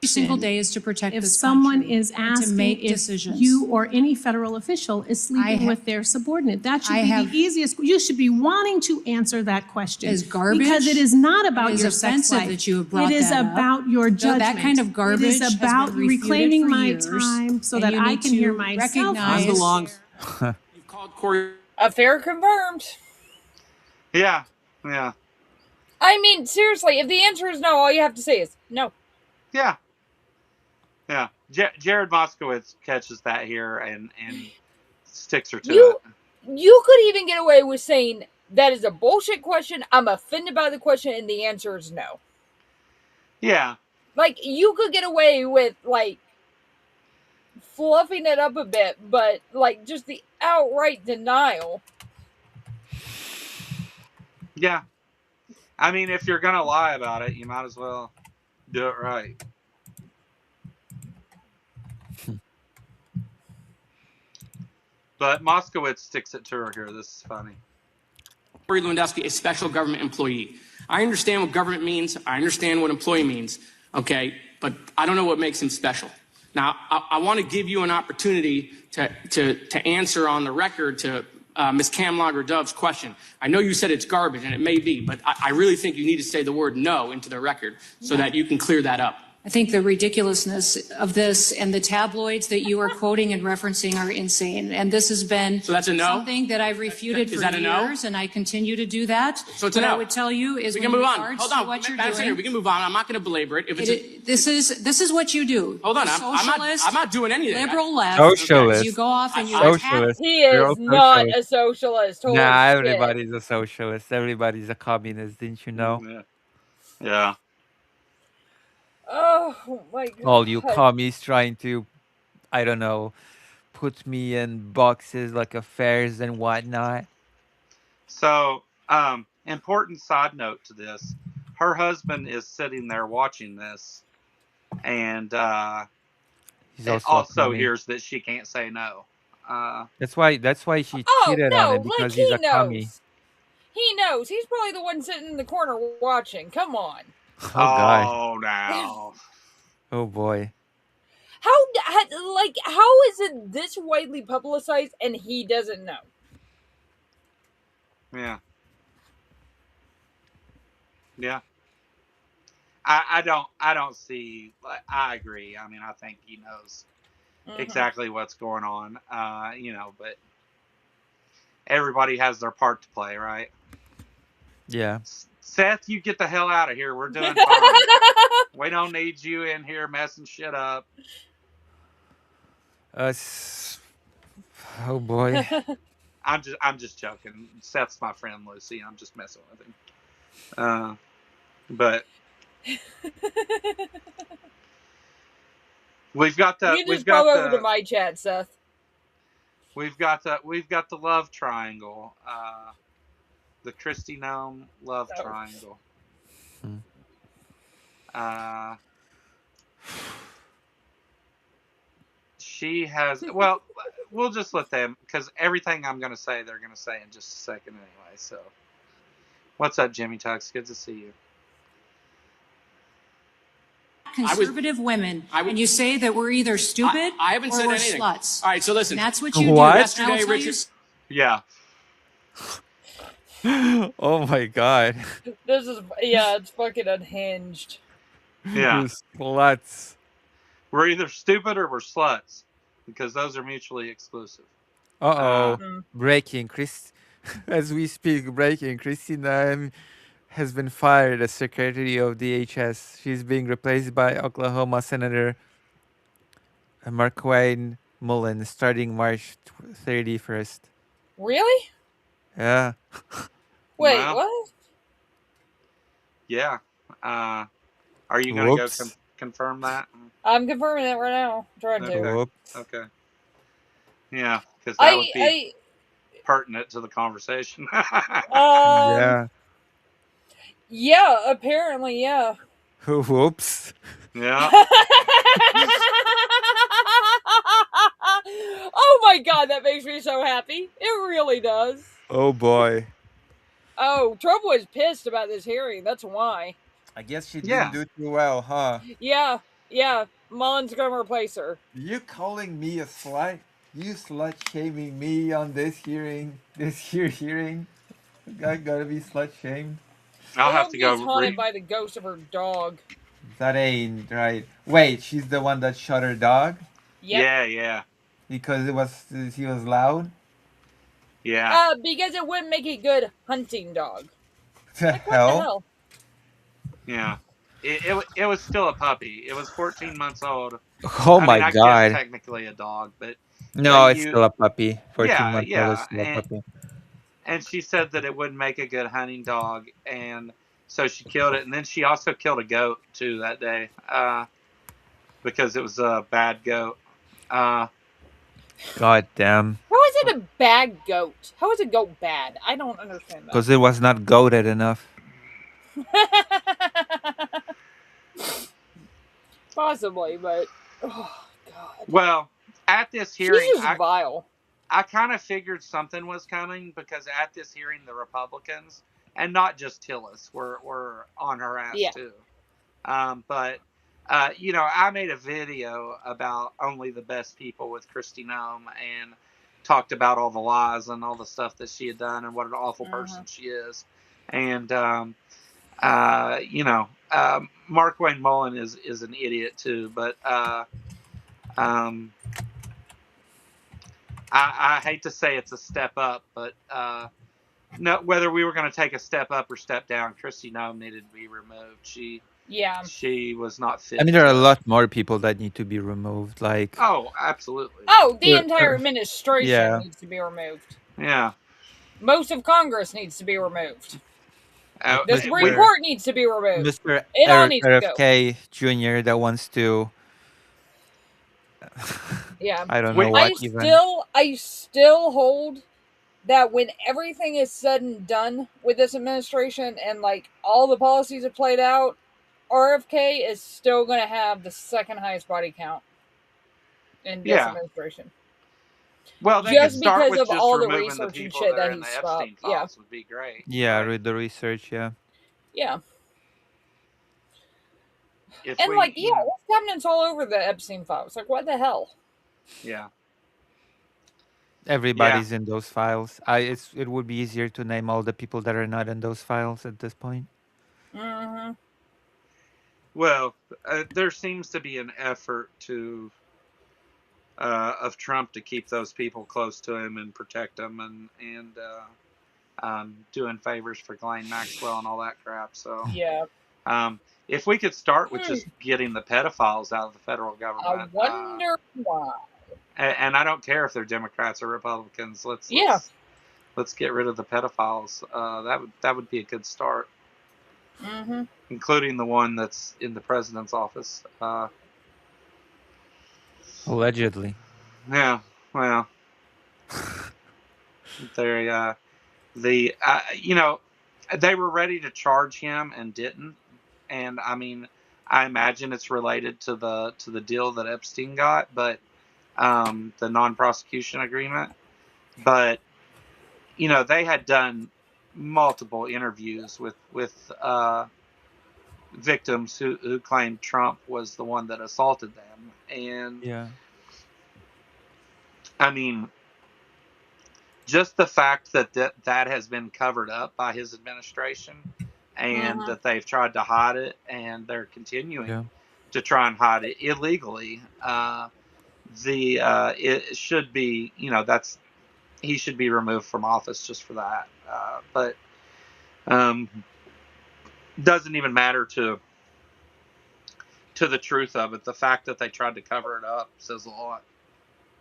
every single day is to protect If this someone country is and to asking make if decisions. you or any federal official is sleeping with their subordinate, that should be the easiest. You should be wanting to answer that question. Is garbage. Because it is not about It is your sex offensive life. that you have brought It is that up. about your judgment. That kind of garbage It is has been about refuted reclaiming for my years, time so and that you I need can to hear myself. recognize- belongs. You've called Corey. Affair confirmed. Yeah. I mean, seriously, if the answer is no, all you have to say is no. Yeah. Jared Moskowitz catches that here and sticks her to it. You could even get away with saying that is a bullshit question. I'm offended by the question, and the answer is no. Yeah. Like, you could get away with, like, fluffing it up a bit, but, like, just the outright denial. Yeah. I mean, if you're going to lie about it, you might as well do it right. But Moskowitz sticks it to her here. This is funny. Corey Lewandowski, a special government employee. I understand what government means. I understand what employee means. Okay, but I don't know what makes him special. Now, I want to give you an opportunity to answer on the record to Ms. Kamlager-Dove's question. I know you said it's garbage, and it may be, but I really think you need to say the word no into the record so that you can clear that up. I think the ridiculousness of this and the tabloids that you are quoting and referencing are insane. And this has been So that's a no? something that I've refuted Is for that a no? years, and I continue to do that. So it's a what no. I would tell you is we when can move on. regards Hold to on. what you're Madam Secretary, doing, we can move on. I'm not going to belabor it. If it's this is what you do. Hold on. The I'm not doing anything. liberal left. Socialist. You go off and you attack. Socialist. He We're is all not socialists. a socialist. Holy Nah, shit. everybody's a socialist. Everybody's a communist. Didn't you know? Yeah. Oh my god. All you commies trying to, I don't know, put me in boxes like affairs and whatnot. So, important side note to this: her husband is sitting there watching this, and He's it also a also commie. hears that she can't say no. That's why she Oh cheated on no, him, like because he he's a commie. knows. He knows. He's probably the one sitting in the corner watching. Come on. Oh god. Oh no. Oh boy. How is it this widely publicized and he doesn't know? Yeah. Yeah. I don't see. I agree. I mean, I think he knows exactly what's going on. But everybody has their part to play, right? Yeah. Seth, you get the hell out of here. We're doing fine. We don't need you in here messing shit up. Oh boy. I'm just joking. Seth's my friend, Lucy. I'm just messing with him. But we've got the You just come over to my chat, Seth. We've got the love triangle. The Christy Gnome love triangle. She has. Well, we'll just let them, because everything I'm going to say, they're going to say in just a second anyway. So, what's up, Jimmy Tux? Good to see you. Conservative women, and you say that we're either stupid I haven't or said we're anything. sluts. All right, so listen. And that's what you What? do. Yesterday, Richard. Yeah. Oh my god. It's fucking unhinged. Yeah. You sluts. We're either stupid or we're sluts, because those are mutually exclusive. Breaking. As we speak, breaking. Christina has been fired as Secretary of DHS. She's being replaced by Oklahoma Senator Marquain Mullen starting March 31st. Really? Yeah. Wait, what? Yeah. Are you going to go confirm that? I'm confirming that right now. I'm trying to. Okay. Yeah, because that would be pertinent to the conversation. Yeah. Yeah, apparently, yeah. Whoops. Yeah. Oh my god, that makes me so happy. It really does. Oh boy. Oh, Trump was pissed about this hearing. That's why. I guess she didn't do too well, huh? Yeah. Mullen's gonna replace her. You calling me a slut? You slut shaming me on this hearing? Hearing? I gotta be slut shamed. I'll have to go. She's haunted by the ghost of her dog. That ain't right. Wait, she's the one that shot her dog? Yep. Yeah. Because he was loud? Yeah. Because it wouldn't make a good hunting dog. The What the hell? Yeah. It was still a puppy. It was 14 months old. Oh my I god. guess technically a dog, but no, it's still a puppy. 14 months old is still a puppy. And she said that it wouldn't make a good hunting dog, and so she killed it. And then she also killed a goat too that day, because it was a bad goat. God damn. How is it a bad goat? How is a goat bad? I don't understand that. Because it was not goated enough. Possibly, but oh god. Well, at this hearing, she's just vile. I kind of figured something was coming, because at this hearing, the Republicans, and not just Tillis, were on her ass too. But I made a video about only the best people with Kristi Noem, and talked about all the lies and all the stuff that she had done and what an awful person she is. And Mark Wayne Mullen is an idiot too, but I hate to say it's a step up, but no, whether we were going to take a step up or step down, Kristi Noem needed to be removed. She was not fit. I mean, there are a lot more people that need to be removed. Like, oh, absolutely. Oh, the entire administration needs to be removed. Yeah. Most of Congress needs to be removed. like The Supreme Court needs to be removed. Mr. It all needs to go. RFK Jr. that wants to. Yeah. I don't know what I still hold that when everything is said and done with this administration and like all the policies have played out, RFK is still going to have the second highest body count in this administration. Well, they just could start because with of just all the removing research the and people shit that are that in he the stopped. Epstein files would be great. Yeah, right? read the research. Yeah. Yeah. If and what's evidence all over the Epstein files? Like, what the hell? Yeah. Everybody's in those files. It would be easier to name all the people that are not in those files at this point. Mm-hmm. Well, there seems to be an effort of Trump to keep those people close to him and protect them and doing favors for Ghislaine Maxwell and all that crap. So yeah. If we could start with just getting the pedophiles out of the federal government. I wonder why. And I don't care if they're Democrats or Republicans. Let's get rid of the pedophiles. That would be a good start. Mm-hmm. Including the one that's in the president's office. Allegedly. Yeah. Well. They were ready to charge him and didn't. And I mean, I imagine it's related to the deal that Epstein got, but the non-prosecution agreement. But they had done multiple interviews with victims who claimed Trump was the one that assaulted them, and I mean, just the fact that has been covered up by his administration, and that they've tried to hide it, and they're continuing to try and hide it illegally. It should be, he should be removed from office just for that. But doesn't even matter to the truth of it. The fact that they tried to cover it up says a lot.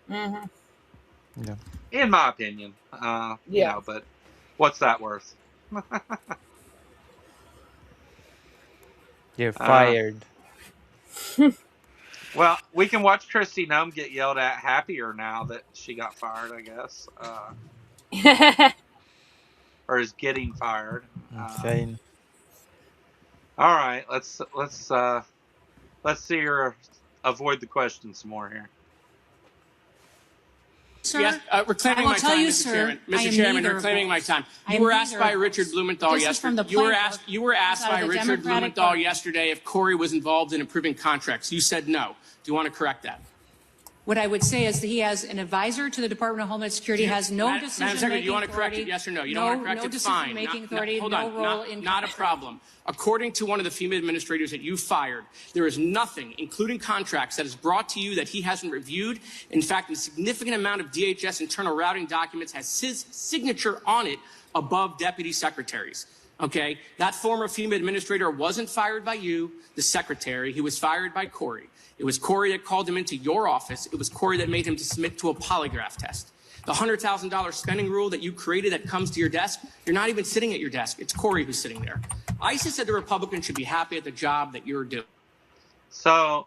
Mm-hmm. Yeah. In my opinion. But what's that worth? You're fired. Well, we can watch Kristi Noem get yelled at happier now that she got fired, I guess. Or is getting fired. Insane. All right, let's see her avoid the question some more here. Sir, yes, reclaiming my time, Mr. Chairman. Mr. Chairman, reclaiming my time. You were asked by Richard Blumenthal yesterday. You were asked by Richard Blumenthal yesterday if Corey was involved in approving contracts. You said no. Do you want to correct that? What I would say is that he has an advisor to the Department of Homeland Security, has no decision-making authority. Madam Secretary, do you want to correct it, yes or no? You don't want to correct it? Fine. No decision-making authority, hold on. no role in Not a problem. According to one of the FEMA administrators that you fired, there is nothing, including contracts, that is brought to you that he hasn't reviewed. In fact, a significant amount of DHS internal routing documents has his signature on it above deputy secretaries. Okay? That former FEMA administrator wasn't fired by you, the secretary. He was fired by Corey. It was Corey that called him into your office. It was Corey that made him to submit to a polygraph test. The $100,000 spending rule that you created that comes to your desk, you're not even sitting at your desk. It's Corey who's sitting there. ISIS said the Republicans should be happy at the job that you're doing. So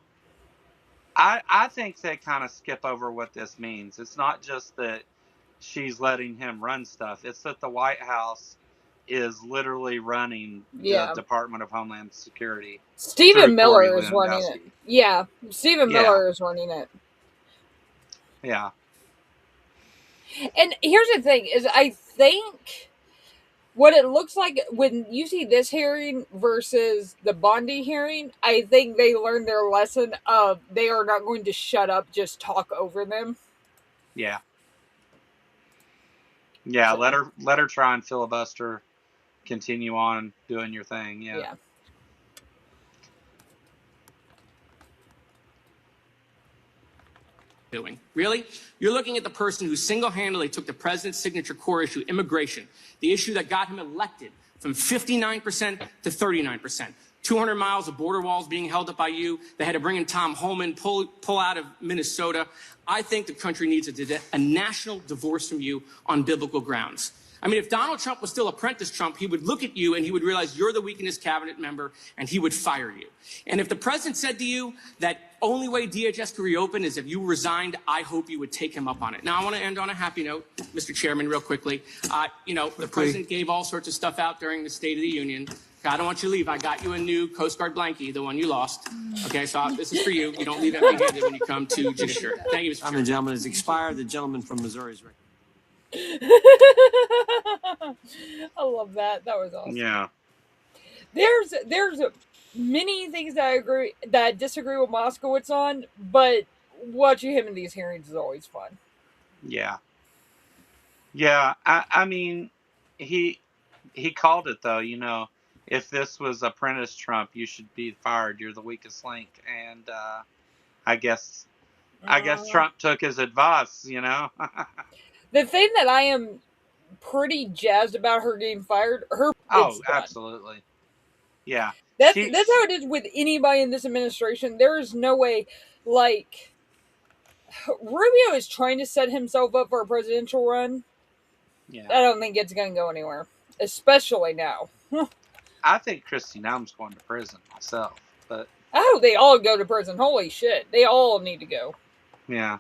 I think they kind of skip over what this means. It's not just that she's letting him run stuff. It's that the White House is literally running the Department of Homeland Security. Stephen Miller is running it. Yeah, Stephen Miller is running it. Yeah. And here's the thing, is I think what it looks like when you see this hearing versus the Bondi hearing, I think they learned their lesson of they are not going to shut up, just talk over them. Yeah. Yeah, so, let her try and filibuster continue on doing your thing. Yeah. Doing. Really? You're looking at the person who single-handedly took the president's signature core issue, immigration, the issue that got him elected from 59% to 39%. 200 miles of border walls being held up by you. They had to bring in Tom Homan, pull out of Minnesota. I think the country needs a national divorce from you on biblical grounds. I mean, if Donald Trump was still apprentice Trump, he would look at you and he would realize you're the weakest cabinet member and he would fire you. And if the president said to you that only way DHS could reopen is if you resigned, I hope you would take him up on it. Now, I want to end on a happy note, Mr. Chairman, real quickly. The president gave all sorts of stuff out during the State of the Union. I don't want you to leave. I got you a new Coast Guard blankie, the one you lost. Okay, so this is for you. You don't leave empty-handed when you come to judiciary. Thank you, Mr. Chairman. The gentleman has expired. The gentleman from Missouri is recognized. I love that. That was awesome. Yeah. There's many things that I disagree with Moskowitz on, but watching him in these hearings is always fun. Yeah. Yeah. I mean, he called it though. If this was apprentice Trump, you should be fired. You're the weakest link. And I guess Trump took his advice. The thing that I am pretty jazzed about her getting fired, absolutely. Yeah. That's how it is with anybody in this administration. There is no way, like, Rubio is trying to set himself up for a presidential run. Yeah. I don't think it's going to go anywhere, especially now. I think Kristi Noem's going to prison myself, but I hope they all go to prison. Holy shit. They all need to go. Yeah.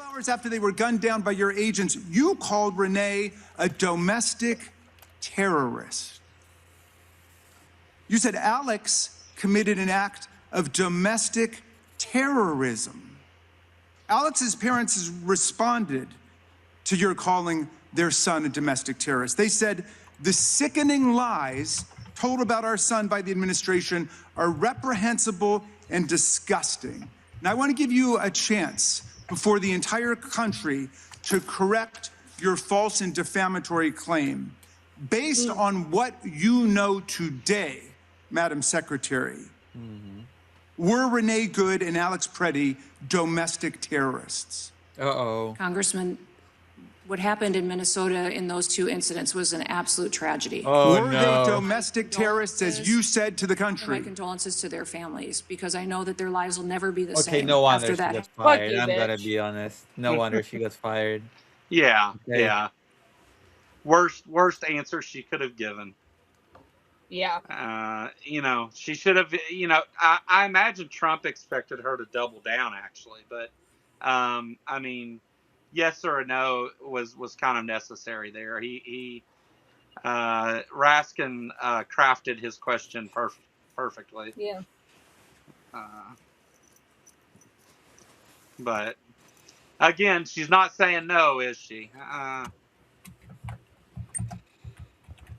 Hours after they were gunned down by your agents, you called Renee a domestic terrorist. You said Alex committed an act of domestic terrorism. Alex's parents responded to your calling their son a domestic terrorist. They said the sickening lies told about our son by the administration are reprehensible and disgusting. Now, I want to give you a chance before the entire country to correct your false and defamatory claim. Based on what you know today, Madam Secretary, were Renee Good and Alex Preddy domestic terrorists? Congressman, what happened in Minnesota in those two incidents was an absolute tragedy. Were they domestic terrorists, as you said to the country? My condolences to their families, because I know that their lives will never be the same. Okay, no wonder after she that. got fired. you, I'm gonna bitch. be honest. No wonder she got fired. Yeah. Okay. Yeah. Worst answer she could have given. Yeah. She should have, I imagine Trump expected her to double down actually, but I mean, yes or no was kind of necessary there. Raskin crafted his question perfectly. Yeah. But again, she's not saying no, is she?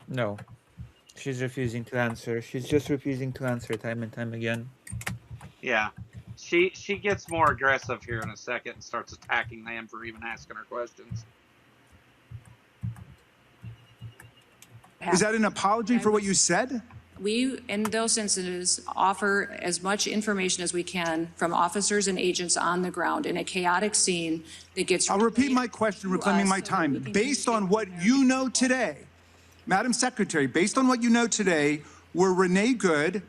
No. She's refusing to answer. She's just refusing to answer time and time again. Yeah. She gets more aggressive here in a second and starts attacking them for even asking her questions. Is that an apology for what you said? We, in those incidents, offer as much information as we can from officers and agents on the ground in a chaotic scene that gets... I'll repeat my question, reclaiming my time. Based on what you know today, Madam Secretary, based on what you know today, were Renee Good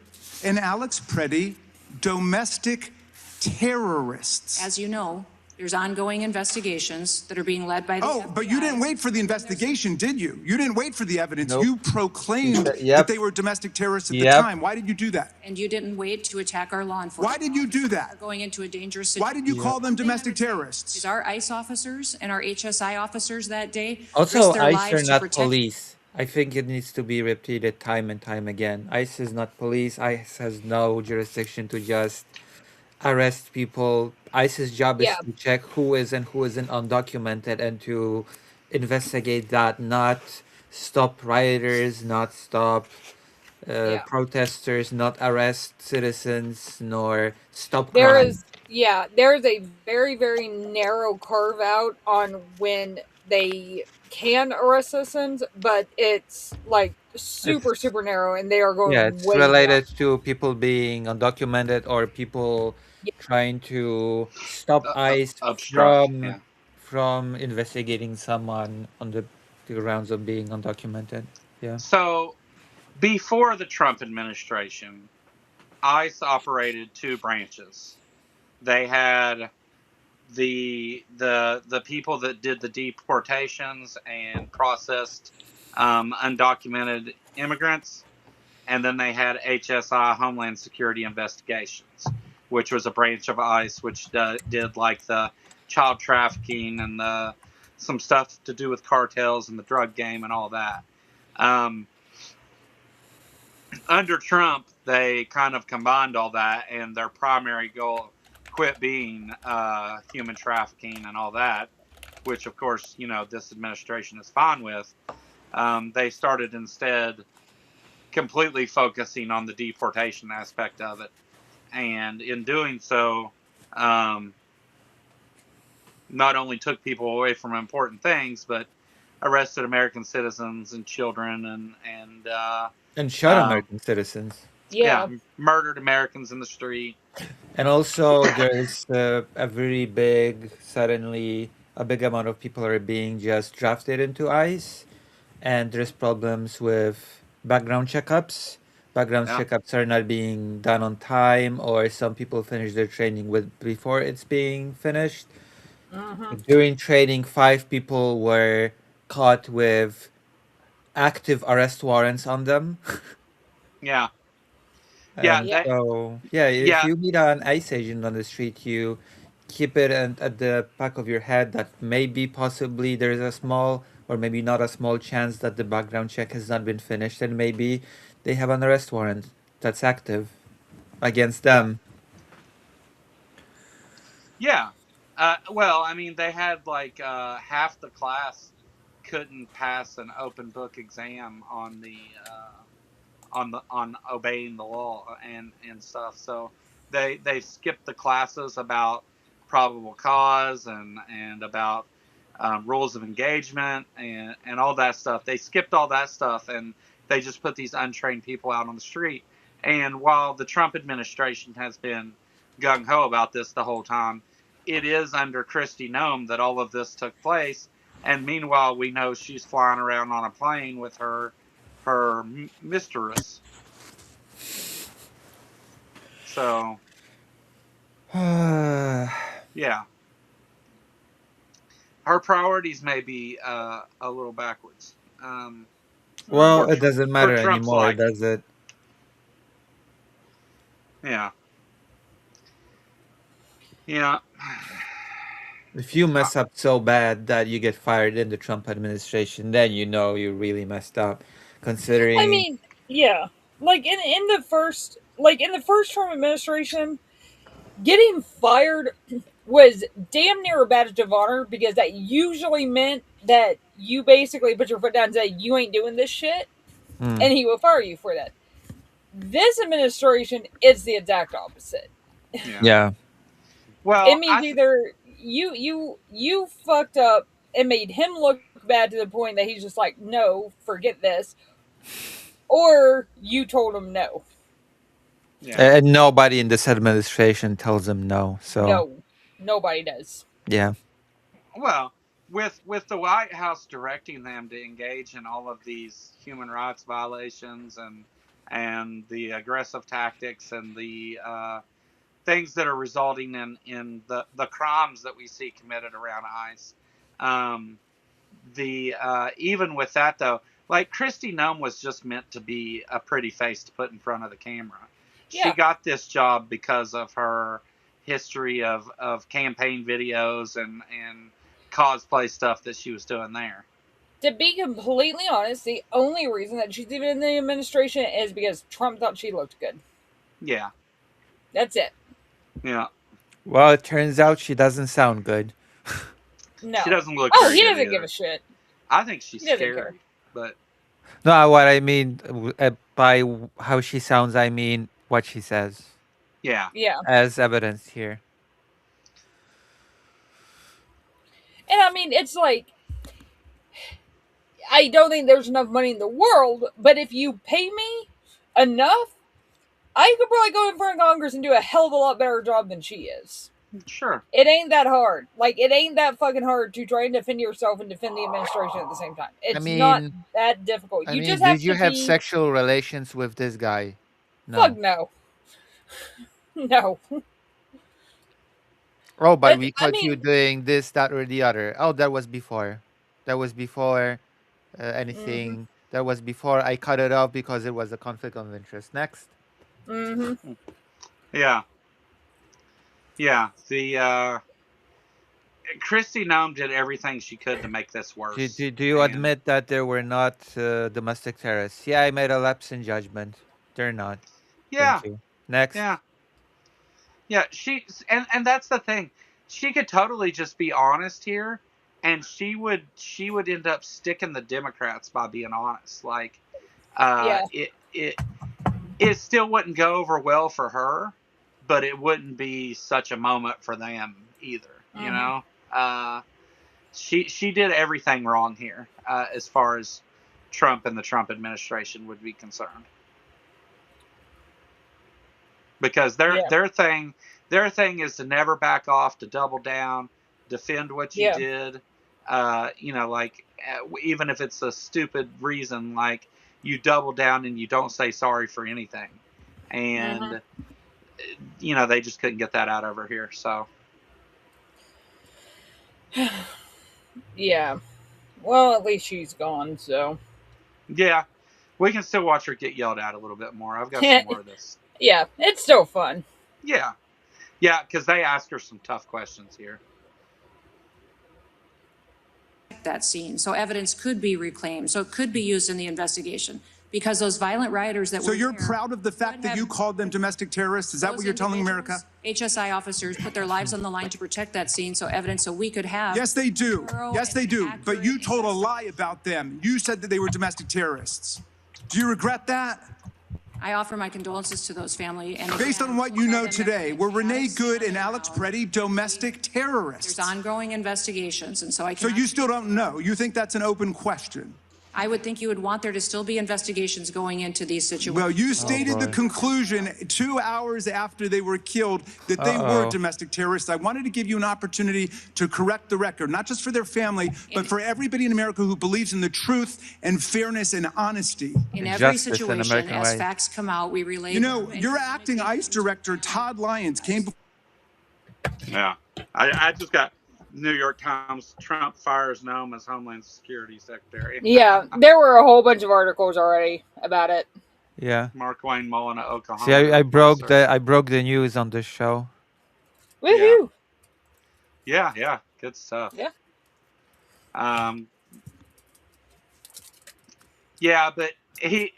and Alex Preddy domestic terrorists? As you know, there's ongoing investigations that are being led by the FBI. But you didn't wait for the investigation, did you? You didn't wait for the evidence. Nope. You proclaimed Yep. that they were domestic terrorists at the Yep. time. Why did you do that? And you didn't wait to attack our law enforcement. Why did you do that? Going into a dangerous Why situation. did you call them domestic terrorists? Is our ICE officers and our HSI officers that day Also, risked their ICE lives are to not protect... police. I think it needs to be repeated time and time again. ICE is not police. ICE has no jurisdiction to just arrest people. ICE's job is to check who is and who isn't undocumented and to investigate that, not stop rioters, not stop protesters, not arrest citizens, nor stop crime. Yeah, there's a very, very narrow carve out on when they can arrest citizens, but it's like super, It's super narrow, and they are yeah, going it's way beyond. related to people being undocumented or people Yeah. trying to stop ICE Obstruct. Yeah. from investigating someone on the grounds of being undocumented. Yeah. So before the Trump administration, ICE operated two branches. They had the people that did the deportations and processed undocumented immigrants, and then they had HSI, Homeland Security Investigations, which was a branch of ICE which did like the child trafficking and the some stuff to do with cartels and the drug game and all that. Um, Under Trump, they kind of combined all that, and their primary goal quit being human trafficking and all that, which of course this administration is fine with. They started instead completely focusing on the deportation aspect of it, and in doing so, um, not only took people away from important things, but arrested American citizens and children And shot um, American citizens. yeah, Yeah. murdered Americans in the street. And also, there's a very big, suddenly, a big amount of people are being just drafted into ICE, and there's problems with background checkups. Background Yeah, checkups are not being done on time, or some people finish their training with before it's being finished. Hmm. During training, 5 people were caught with active arrest warrants on them. yeah, yeah. And Yeah. so, yeah, if Yeah, you meet an ICE agent on the street, you keep it at the back of your head that maybe possibly there is a small or maybe not a small chance that the background check has not been finished, and maybe they have an arrest warrant that's active against yeah, them. yeah. Well, I mean, they had like half the class couldn't pass an open book exam on obeying the law and stuff. So they skipped the classes about probable cause and about rules of engagement and all that stuff. They skipped all that stuff and they just put these untrained people out on the street. And while the Trump administration has been gung ho about this the whole time, it is under Kristi Noem that all of this took place. And meanwhile, we know she's flying around on a plane with her mistress. So yeah, her priorities may be a little backwards Well, Hmm. it doesn't For matter Trump's anymore, liking. does it? Yeah, yeah, If you uh, mess up so bad that you get fired in the Trump administration, then you know you really messed up. I Considering, mean, yeah. Like in the first Trump administration, getting fired was damn near a badge of honor because that usually meant that you basically put your foot down and say you ain't doing this shit, hmm, and he will fire you for that. This administration is the exact opposite. yeah. yeah. It Well, means either you fucked up and made him look bad to the point that he's just like, no, forget this, or you told him no. yeah. And nobody in this administration tells them no. So, No, nobody does. yeah. Well, with the White House directing them to engage in all of these human rights violations and the aggressive tactics and the things that are resulting in the crimes that we see committed around ICE. Um, the Even with that though, like Kristi Noem was just meant to be a pretty face to put in front of the camera. She Yeah. got this job because of her history of campaign videos and cosplay stuff that she was doing there. To be completely honest, the only reason that she's even in the administration is because Trump thought she looked good. Yeah, That's it. yeah. Well, it turns out she doesn't sound good. She No. doesn't look Oh, very he good doesn't give a either. shit. I think she's He doesn't care. scary, but No, what I mean by how she sounds, I mean what she says, yeah, Yeah. as evidenced here. And I mean, it's like, I don't think there's enough money in the world, but if you pay me enough, I could probably go in front of Congress and do a hell of a lot better job than she is. Sure. It ain't that hard. Like, it ain't that fucking hard to try and defend yourself and defend the administration at the same time. It's not that difficult. You just have did to you have be. sexual relations with this guy? Fuck No. no. No. Oh, but But, we I caught you mean, doing this, that, or the other. Oh, that was before. That was before mm-hmm. anything. That was before I cut it off because it was a conflict of interest. Next. Mm-hmm. Yeah. Yeah. The Christy Nome did everything she could to make this worse. Do you And admit that there were not domestic terrorists? Yeah, I made a lapse in judgment. They're not. yeah, Thank you. Next. yeah, yeah. And that's the thing. She could totally just be honest here, and she would end up sticking the Democrats by being honest. Like, Yeah. it still wouldn't go over well for her, but it wouldn't be such a moment for them either. You Mm-hmm. know, she did everything wrong here as far as Trump and the Trump administration would be concerned, because their thing is to never back off, to double down, defend what you Yeah. did. Like even if it's a stupid reason, like you double down and you don't say sorry for anything, and they just couldn't get that out over here. So Yeah. Well, at least she's gone, so. yeah, we can still watch her get yelled at a little bit more. I've got some more of this. Yeah, it's still fun. Yeah, because they ask her some tough questions here. That scene, so evidence could be reclaimed, so it could be used in the investigation, because those violent rioters that So were you're there proud of the fact that you called them domestic terrorists? Is that those what you're telling America? individuals, HSI officers put their lives on the line to protect that scene, so evidence, so we could have. Yes, they do. thorough Yes, they and do. But you accurate told a lie about them. You said that they were domestic terrorists. Do you regret that? I offer my condolences to those family. And Based again, on what you know them today, in were chaotic Renee Good and scenario. Alex Preddy domestic terrorists? There's ongoing investigations, and so I So can. you still don't know? You think that's an open question? I would think you would want there to still be investigations going into these situations. Well, you stated the boy. conclusion 2 hours after they were killed that they were domestic terrorists. I wanted to give you an opportunity to correct the record, not just for their family, but for everybody in America who believes in the truth and fairness and honesty. In every Justice in situation, American as way. facts come out, we relay You know, them. your acting ICE director, Todd Lyons, came before. Yeah, I just got New York Times: Trump fires Nome as Homeland Security Secretary. Yeah, there were a whole bunch of articles already about it. Yeah. Mark Wayne Mullen of Oklahoma. See, I broke the news on this show. Woohoo! Yeah, good stuff. Yeah. Yeah, but he,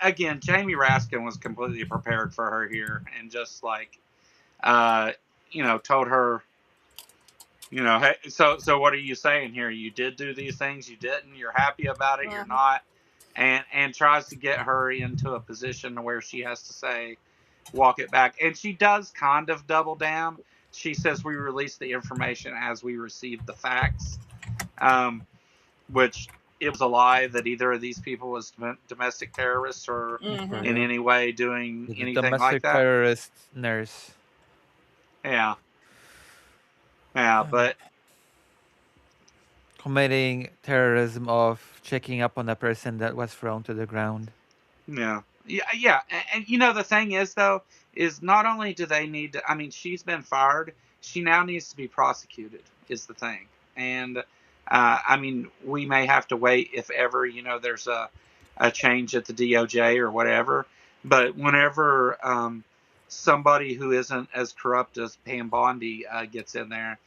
again, Jamie Raskin was completely prepared for her here, and just like, told her, hey, so what are you saying here? You did do these things, you didn't, you're happy about it, you're not, and tries to get her into a position where she has to say, walk it back. And she does kind of double down. She says, we released the information as we received the facts, which it was a lie that either of these people was domestic terrorists or in any way doing anything Domestic like that. terrorist nurse. Yeah, but Committing terrorism of checking up on a person that was thrown to the ground. yeah. And the thing is, though, is not only do they need to, I mean, she's been fired, she now needs to be prosecuted, is the thing. And, I mean, we may have to wait if ever, there's a change at the DOJ or whatever. But whenever somebody who isn't as corrupt as Pam Bondi gets in there,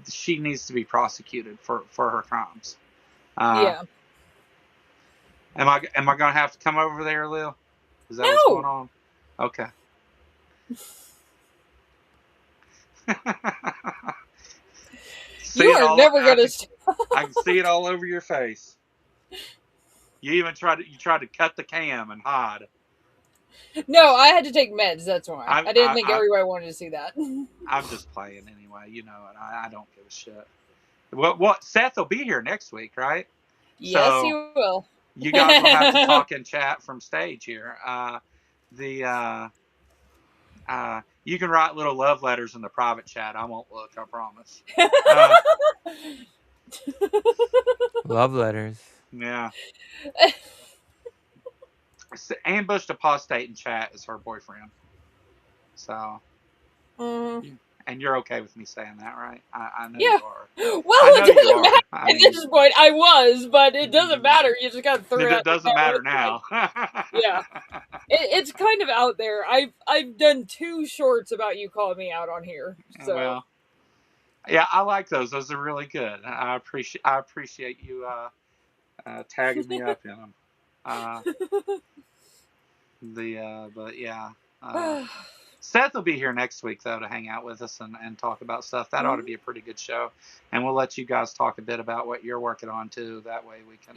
she needs to be prosecuted for her crimes. Yeah. Am I gonna have to come over there, Lil? Is that No. what's going on? Okay. You are never gonna. I can see it all over your face. You even tried to cut the cam and hide. No, I had to take meds. That's why. I didn't think everybody wanted to see that. I'm just playing anyway, you know, and I don't give a shit. What? Seth will be here next week, right? Yes, So he will. you guys will have to talk in chat from stage here. You can write little love letters in the private chat. I won't look, I promise. Love letters. Yeah. Ambushed apostate in chat is her boyfriend. So. And you're okay with me saying that, right? I know Yeah. you are. Well, it doesn't matter at this point. I was, but it doesn't matter. You just got to throw it out. It doesn't matter now. Yeah. It's kind of out there. I've done 2 shorts about you calling me out on here. So. Well, yeah, I like those. Those are really good. I appreciate you tagging me up in them. But yeah. Seth will be here next week, though, to hang out with us and talk about stuff. That ought to be a pretty good show. And we'll let you guys talk a bit about what you're working on, too. That way we can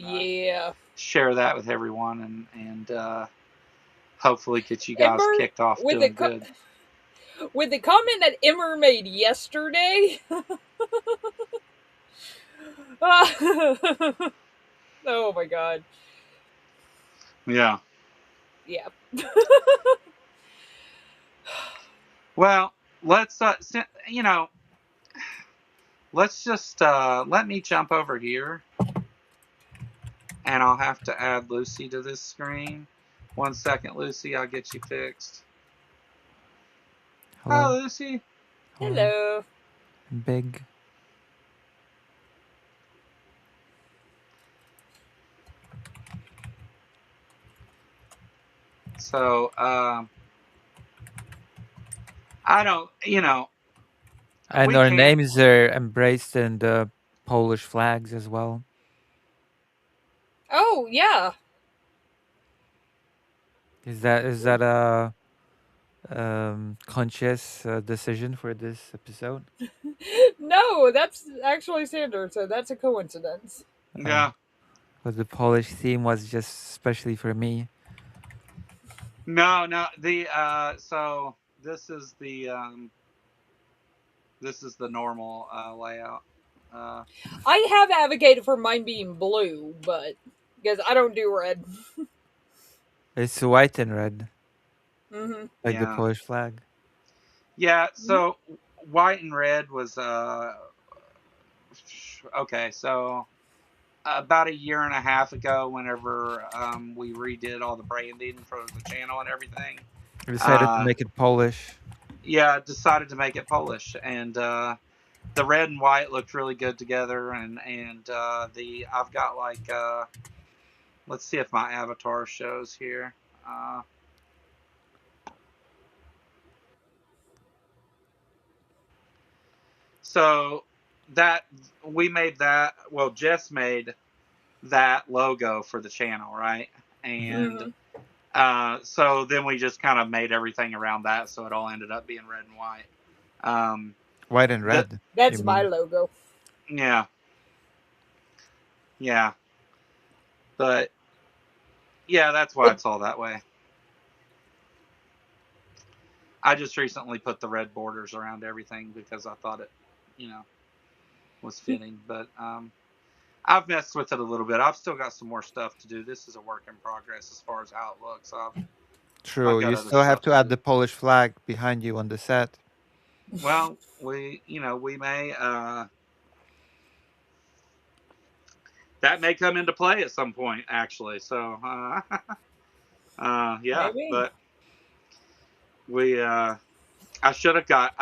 share that with everyone and hopefully get you guys kicked off doing good. With the comment that Emmer made yesterday. Oh, my God. Yeah. Yeah. Well, let's let's just let me jump over here, and I'll have to add Lucy to this screen. 1 second, Lucy. I'll get you fixed. Hello. Hi, Lucy. Hello. Big. So, I don't, And our names are embraced in the Polish flags as well. Oh, yeah. Is that a conscious decision for this episode? No, that's actually standard, so that's a coincidence. Yeah. But the Polish theme was just especially for me. No. So this is the normal layout. I have advocated for mine being blue, but because I don't do red. It's white and red. Mm-hmm. Like the Polish flag. Yeah, so white and red was okay, so about 1.5 years ago, whenever we redid all the branding for the channel and everything. We decided to make it Polish. Yeah, decided to make it Polish, and the red and white looked really good together, and I've got like let's see if my avatar shows here. So that we made that. Well, Jess made that logo for the channel, right? And so then we just kind of made everything around that, so it all ended up being red and white. White and red. That's my logo. Yeah. Yeah. But yeah, that's why it's all that way. I just recently put the red borders around everything because I thought it, was fitting. But I've messed with it a little bit. I've still got some more stuff to do. This is a work in progress as far as how it looks. True. You still have to add the Polish flag behind you on the set. Well, we may that may come into play at some point, actually. So, yeah, maybe. But we I should have got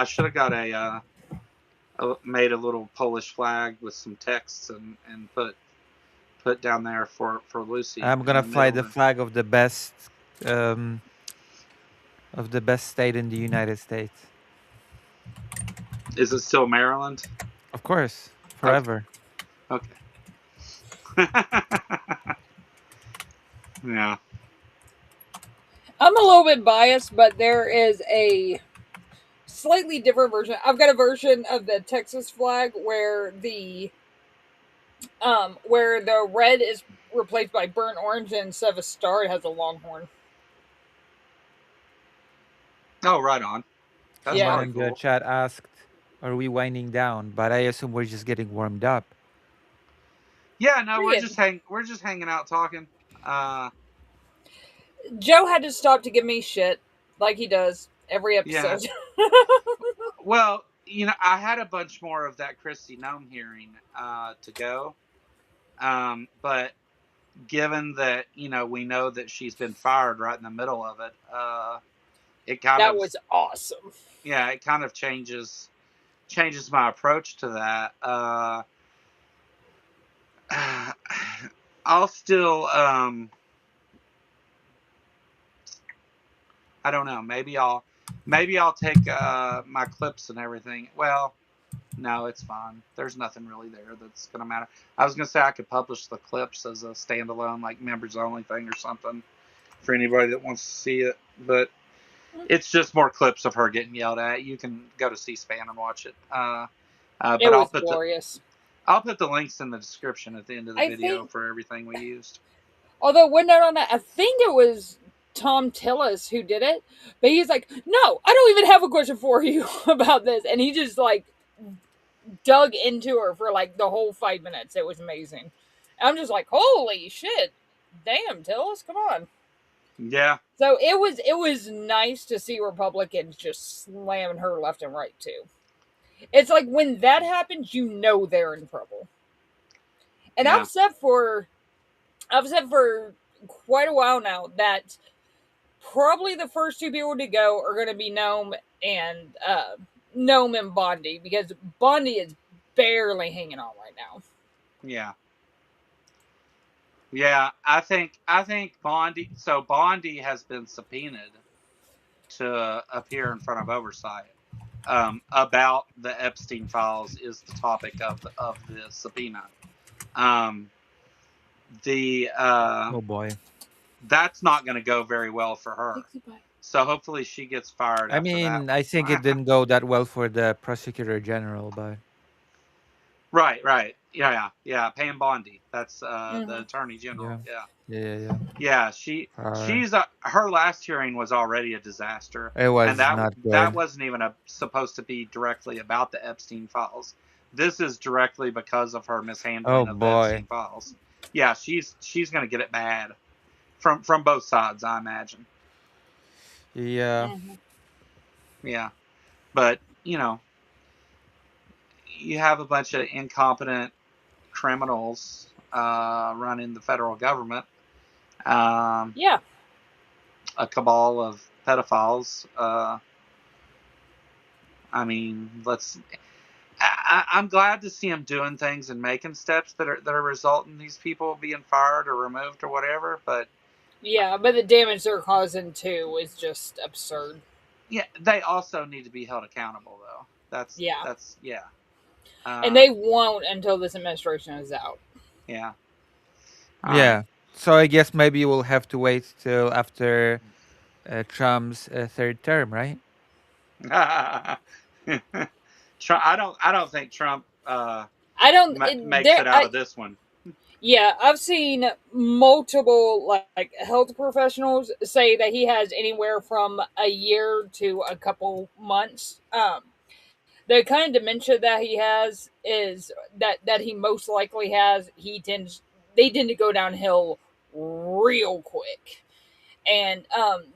made a little Polish flag with some texts and put down there for Lucy. I'm gonna fly the flag of the best state in the United States. Is it still Maryland? Of course, forever. Okay. Yeah. I'm a little bit biased, but there is a slightly different version. I've got a version of the Texas flag where the red is replaced by burnt orange, and instead of a star, it has a longhorn. Oh, right on. That's Yeah. Someone really in the cool. chat asked, "Are we winding down?" But I assume we're just getting warmed up. Yeah, no, Pretty good. we're just hanging out talking. Joe had to stop to give me shit, like he does every Yeah. episode. Well, I had a bunch more of that Christy Nome hearing to go. But given that, we know that she's been fired right in the middle of it, it kind That of was awesome. it kind of changes my approach to that. I'll still I don't know, maybe I'll take my clips and everything. Well, no, it's fine. There's nothing really there that's gonna matter. I was gonna say I could publish the clips as a standalone, like members only thing or something for anybody that wants to see it, but it's just more clips of her getting yelled at. You can go to C-SPAN and watch it. It But was glorious. I'll put the links in the description at the end of the I video think, for everything we used. although one note on that, I think it was Tom Tillis who did it, but he's like, no, I don't even have a question for you about this. And he just like dug into her for like the whole 5 minutes. It was amazing. I'm just like, holy shit. Damn, Tillis, come on. Yeah. So it was nice to see Republicans just slamming her left and right too. It's like when that happens, you know they're in trouble. And Yeah. I've said for quite a while now that probably the first two people to go are going to be Nome and Bondi, because Bondi is barely hanging on right now. Yeah. Yeah, I think Bondi. So Bondi has been subpoenaed to appear in front of oversight. About the Epstein files is the topic of the subpoena. Oh boy. That's not going to go very well for her. So hopefully she gets fired I after that. mean, I think it didn't go that well for the prosecutor general, but Right. Yeah. Pam Bondi. That's the attorney general. yeah. Yeah, she's her last hearing was already a disaster, It and was that not that good. wasn't even supposed to be directly about the Epstein files. This is directly because of her Oh mishandling of the boy. Epstein files. Yeah, she's gonna get it bad from both sides, I imagine. Yeah. Yeah, but you have a bunch of incompetent criminals running the federal government. Yeah. A cabal of pedophiles. I mean, I'm glad to see him doing things and making steps that are resulting in these people being fired or removed or whatever. But yeah, but the damage they're causing too is just absurd. Yeah, they also need to be held accountable, though. That's yeah. And they won't until this administration is out. Yeah. All yeah. Right. So I guess maybe we'll have to wait till after Trump's third term, right? Trump, I don't think Trump I don't makes it out of this one. Yeah, I've seen multiple like health professionals say that he has anywhere from a year to a couple months. The kind of dementia that he has is that he most likely has. They tend to go downhill real quick. And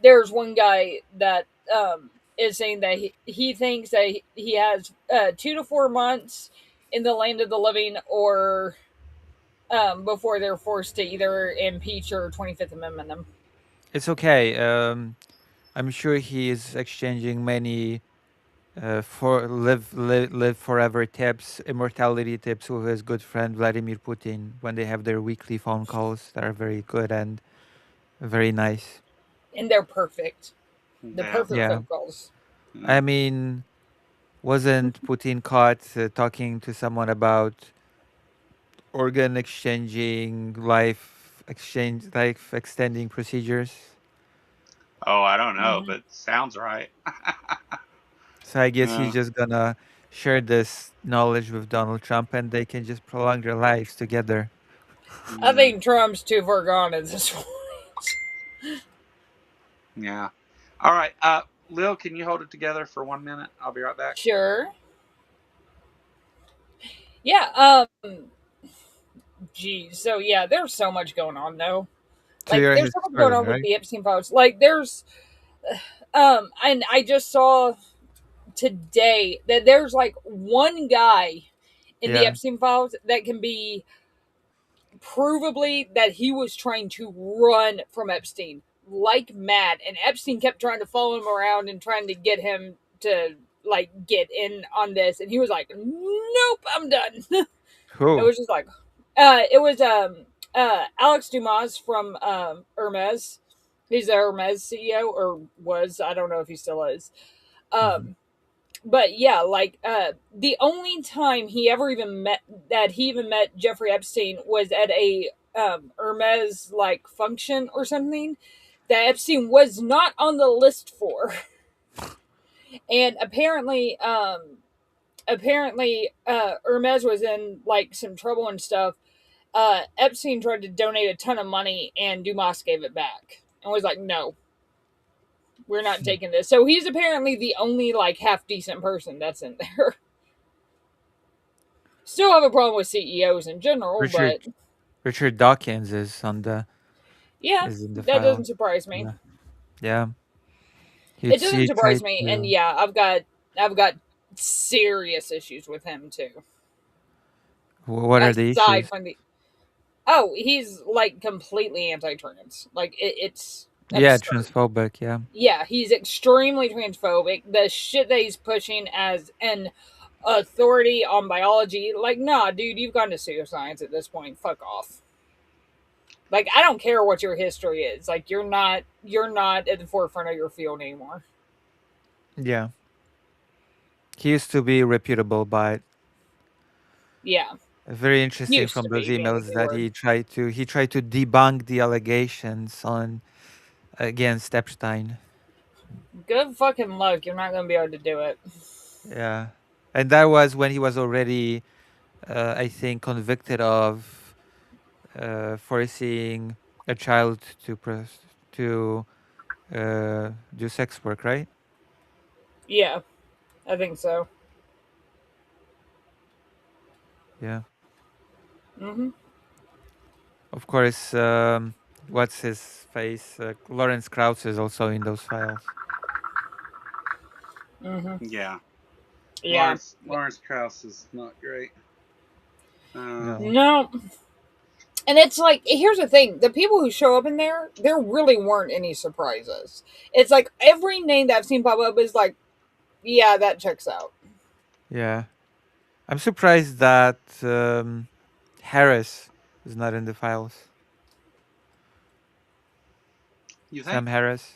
there's one guy that is saying that he thinks that he has 2 to 4 months in the land of the living, or before they're forced to either impeach or 25th Amendment them. It's okay. I'm sure he is exchanging many for live forever tips, immortality tips with his good friend Vladimir Putin when they have their weekly phone calls that are very good and very nice. And they're perfect. The perfect phone calls. I mean, wasn't Putin caught talking to someone about organ exchanging, life extending procedures? Oh, I don't know, but sounds right. So I guess he's just gonna share this knowledge with Donald Trump, and they can just prolong their lives together. I think Trump's too far gone at this point. Yeah. All right. Lil, can you hold it together for 1 minute? I'll be right back. Sure. Yeah. Geez. So yeah, there's so much going on though. To Like your there's so much going historian, on with right? the Epstein files. Like there's and I just saw today that there's like one guy in the Yeah. Epstein files that can be provably that he was trying to run from Epstein like mad, and Epstein kept trying to follow him around and trying to get him to like get in on this, and he was like, "Nope, I'm done." It Who? was just like, it was Alex Dumas from Hermes. He's the Hermes CEO, or was, I don't know if he still is. Mhm. But yeah, like the only time he even met Jeffrey Epstein was at a Hermes like function or something that Epstein was not on the list for. And apparently Hermes was in like some trouble and stuff. Epstein tried to donate a ton of money and Dumas gave it back and was like, "No, we're not taking this." So he's apparently the only like half decent person that's in there. Still have a problem with CEOs in general, Richard but Richard Dawkins is on the yeah, is in the that file. doesn't surprise me. Yeah. Yeah. It doesn't He surprise tried me, and to. yeah, I've got serious issues with him too. What are the Aside issues? from the oh, he's like completely anti-trans. Like it's Yeah, absurd. transphobic. Yeah. Yeah, he's extremely transphobic. The shit that he's pushing as an authority on biology, like, nah, dude, you've gone to pseudoscience at this point. Fuck off. Like, I don't care what your history is. Like, you're not at the forefront of your field anymore. Yeah. He used to be reputable, but Yeah, very interesting used from to those be being a emails big that word. he tried to debunk the allegations on against Epstein. Good fucking luck. You're not gonna be able to do it. Yeah. And that was when he was already I think convicted of forcing a child to do sex work, right? Yeah, I think so. Yeah. Mm-hmm. Of course, what's his face? Lawrence Krauss is also in those files. Mm-hmm. Yeah. Yeah. Lawrence Krauss is not great. No. No. And it's like, here's the thing: the people who show up in there really weren't any surprises. It's like every name that I've seen pop up is like, yeah, that checks out. Yeah. I'm surprised that Harris is not in the files. You Sam think? Harris.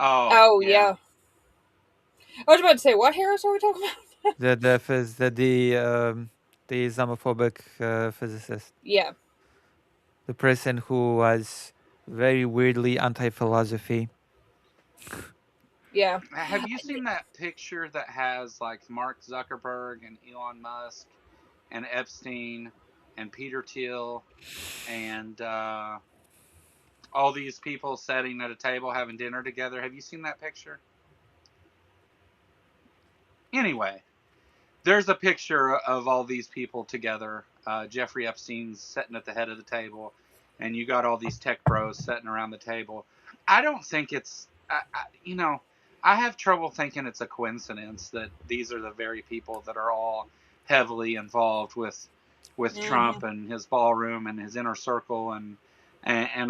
Oh, Oh yeah. yeah, I was about to say, what Harris are we talking about? The Islamophobic physicist. Yeah, The person who was very weirdly anti-philosophy. yeah, Have you seen that picture that has like Mark Zuckerberg and Elon Musk and Epstein and Peter Thiel and all these people sitting at a table having dinner together? Have you seen that picture? Anyway, there's a picture of all these people together. Jeffrey Epstein's sitting at the head of the table, and you got all these tech bros sitting around the table. I don't think it's, I have trouble thinking it's a coincidence that these are the very people that are all heavily involved with mm-hmm. Trump and his ballroom and his inner circle and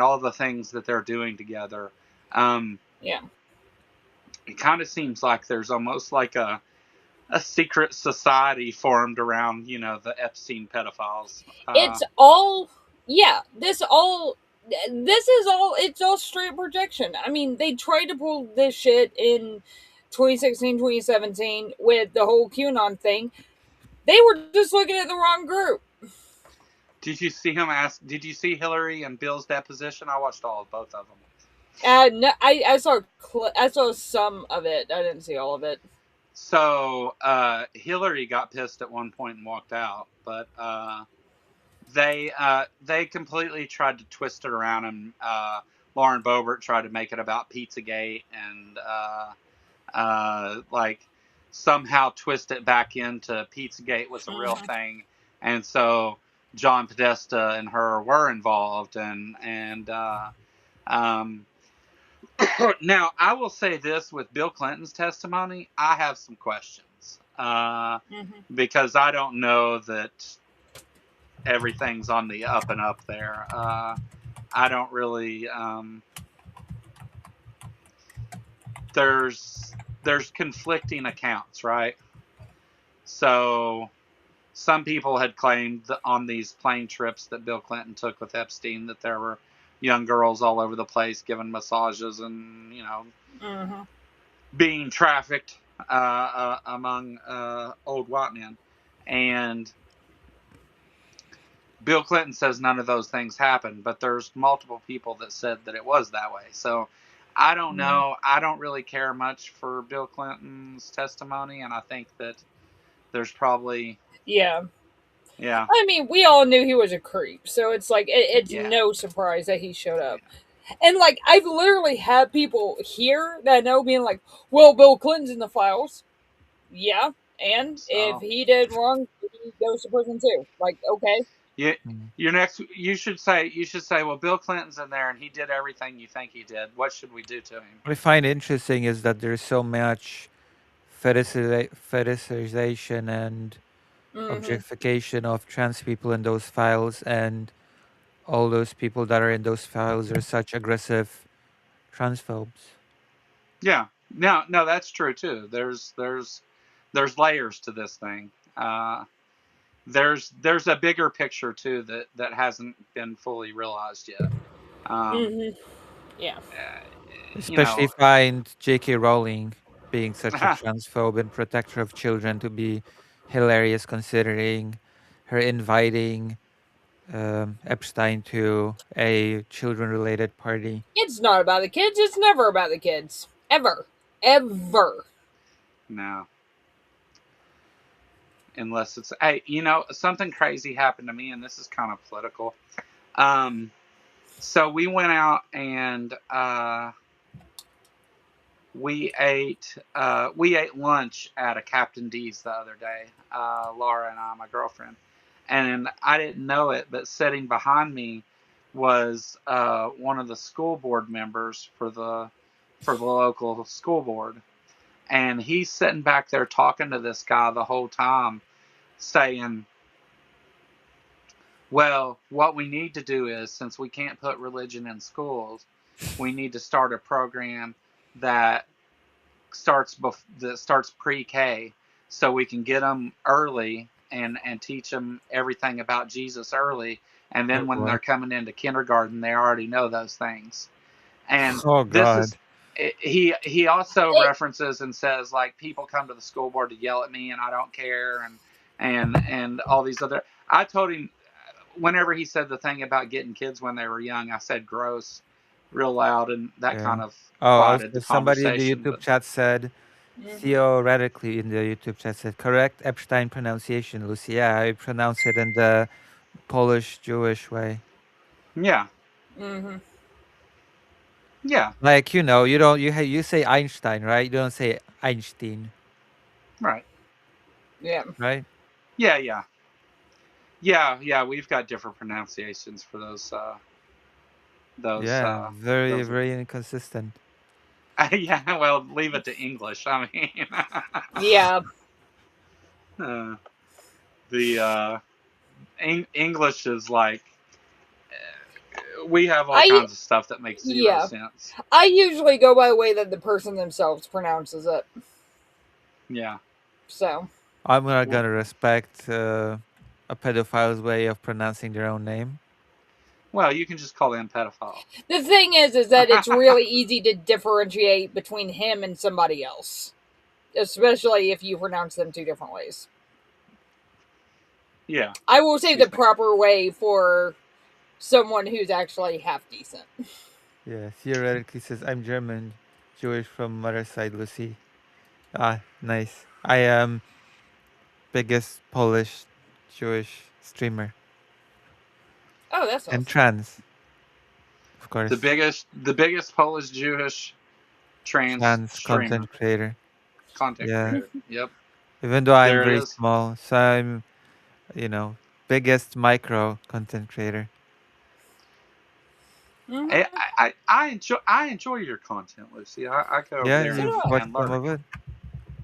all the things that they're doing together. Um, Yeah. it kind of seems like there's almost like a secret society formed around, the Epstein pedophiles. It's all, yeah, it's all straight projection. I mean, they tried to pull this shit in 2016, 2017 with the whole QAnon thing. They were just looking at the wrong group. Did you see him ask? Did you see Hillary and Bill's deposition? I watched both of them. No, I saw some of it. I didn't see all of it. So Hillary got pissed at one point and walked out, but they completely tried to twist it around and Lauren Boebert tried to make it about Pizzagate and like somehow twist it back into Pizzagate was a real thing, and so John Podesta and her were involved, and now I will say this with Bill Clinton's testimony, I have some questions because I don't know that everything's on the up and up there. I don't really. There's conflicting accounts, right? So some people had claimed that on these plane trips that Bill Clinton took with Epstein that there were young girls all over the place giving massages and being trafficked among old white men, and Bill Clinton says none of those things happened, but there's multiple people that said that it was that way. So I don't know. I don't really care much for Bill Clinton's testimony, and I think that there's probably Yeah. yeah. I mean, we all knew he was a creep, so it's like it's Yeah. no surprise that he showed up. And like I've literally had people here that know being like, "Well, Bill Clinton's in the files." Yeah, and if he did wrong, he goes to prison too. Like, okay, Yeah. Your next, you should say, well, Bill Clinton's in there and he did everything you think he did. What should we do to him? What I find interesting is that there's so much fetishization and objectification of trans people in those files, and all those people that are in those files are such aggressive transphobes. Yeah. No, that's true too. There's layers to this thing. There's a bigger picture too that hasn't been fully realized yet. yeah, Especially find J.K. Rowling being such a transphobe and protector of children to be hilarious, considering her inviting Epstein to a children-related party. it's not about the kids. It's never about the kids, ever. No. Unless it's something crazy happened to me, and this is kind of political. So we went out and we ate lunch at a Captain D's the other day. Laura and I, my girlfriend, and I didn't know it, but sitting behind me was one of the school board members for the local school board. And he's sitting back there talking to this guy the whole time, saying, well, what we need to do is, since we can't put religion in schools, we need to start a program that starts pre-K, so we can get them early and teach them everything about Jesus early, and then when they're coming into kindergarten, they already know those things. And this is he also references and says, like, people come to the school board to yell at me and I don't care, and all these other. I told him whenever he said the thing about getting kids when they were young, I said gross real loud, and that kind of quieted the somebody in the conversation. YouTube chat said, theoretically in the YouTube chat said, correct Epstein pronunciation, Lucy. Yeah, I pronounce it in the Polish Jewish way. Yeah. Yeah. Like, you say Einstein, right? You don't say Einstein. Right. Yeah. Right? Yeah. We've got different pronunciations for those. Yeah, very inconsistent. Yeah, well, leave it to English. I mean, yeah. The English is like we have all kinds of stuff that makes zero sense. I usually go by the way that the person themselves pronounces it. Yeah. So I'm not gonna respect a pedophile's way of pronouncing their own name. Well, you can just call them pedophile. The thing is that it's really easy to differentiate between him and somebody else, especially if you pronounce them two different ways. Yeah. I will say the proper way for someone who's actually half decent. Yeah, theoretically says, I'm German, Jewish from mother's side, Lucy. Ah, nice. I am biggest Polish Jewish streamer. Oh, that's awesome. And trans. Of course. The biggest Polish Jewish trans Trans streamer, content creator. content Yeah. creator. Yep, Even though I'm there it very is. small, so I'm, you know, biggest micro content creator. Mm-hmm. I enjoy your content, Lucy. I go over Yeah, there So you've do I. watched and some lurk. of it.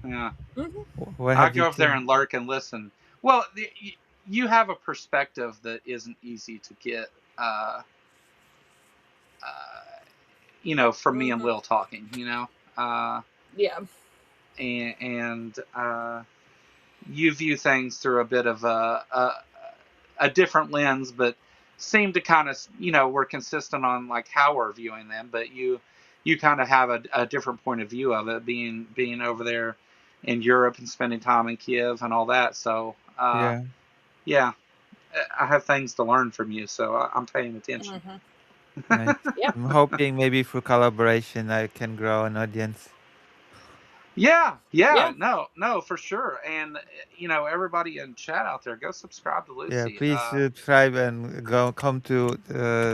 Yeah, Mm-hmm. What I have you go over there seen? and lurk and listen. Well, you have a perspective that isn't easy to get. Uh, uh, from me and Mm-hmm. Will talking. Uh, Yeah. and you view things through a bit of a different lens, but seem to kind of we're consistent on like how we're viewing them, but you kind of have a different point of view of it, being over there in Europe and spending time in Kiev and all that. So Yeah, yeah, I have things to learn from you, so I'm paying attention. Mm-hmm. nice. Yeah. I'm hoping maybe through collaboration I can grow an audience. Yeah, yeah, Yeah. no, for sure. And everybody in chat out there, go subscribe to Yeah, Lucy. please subscribe and go come to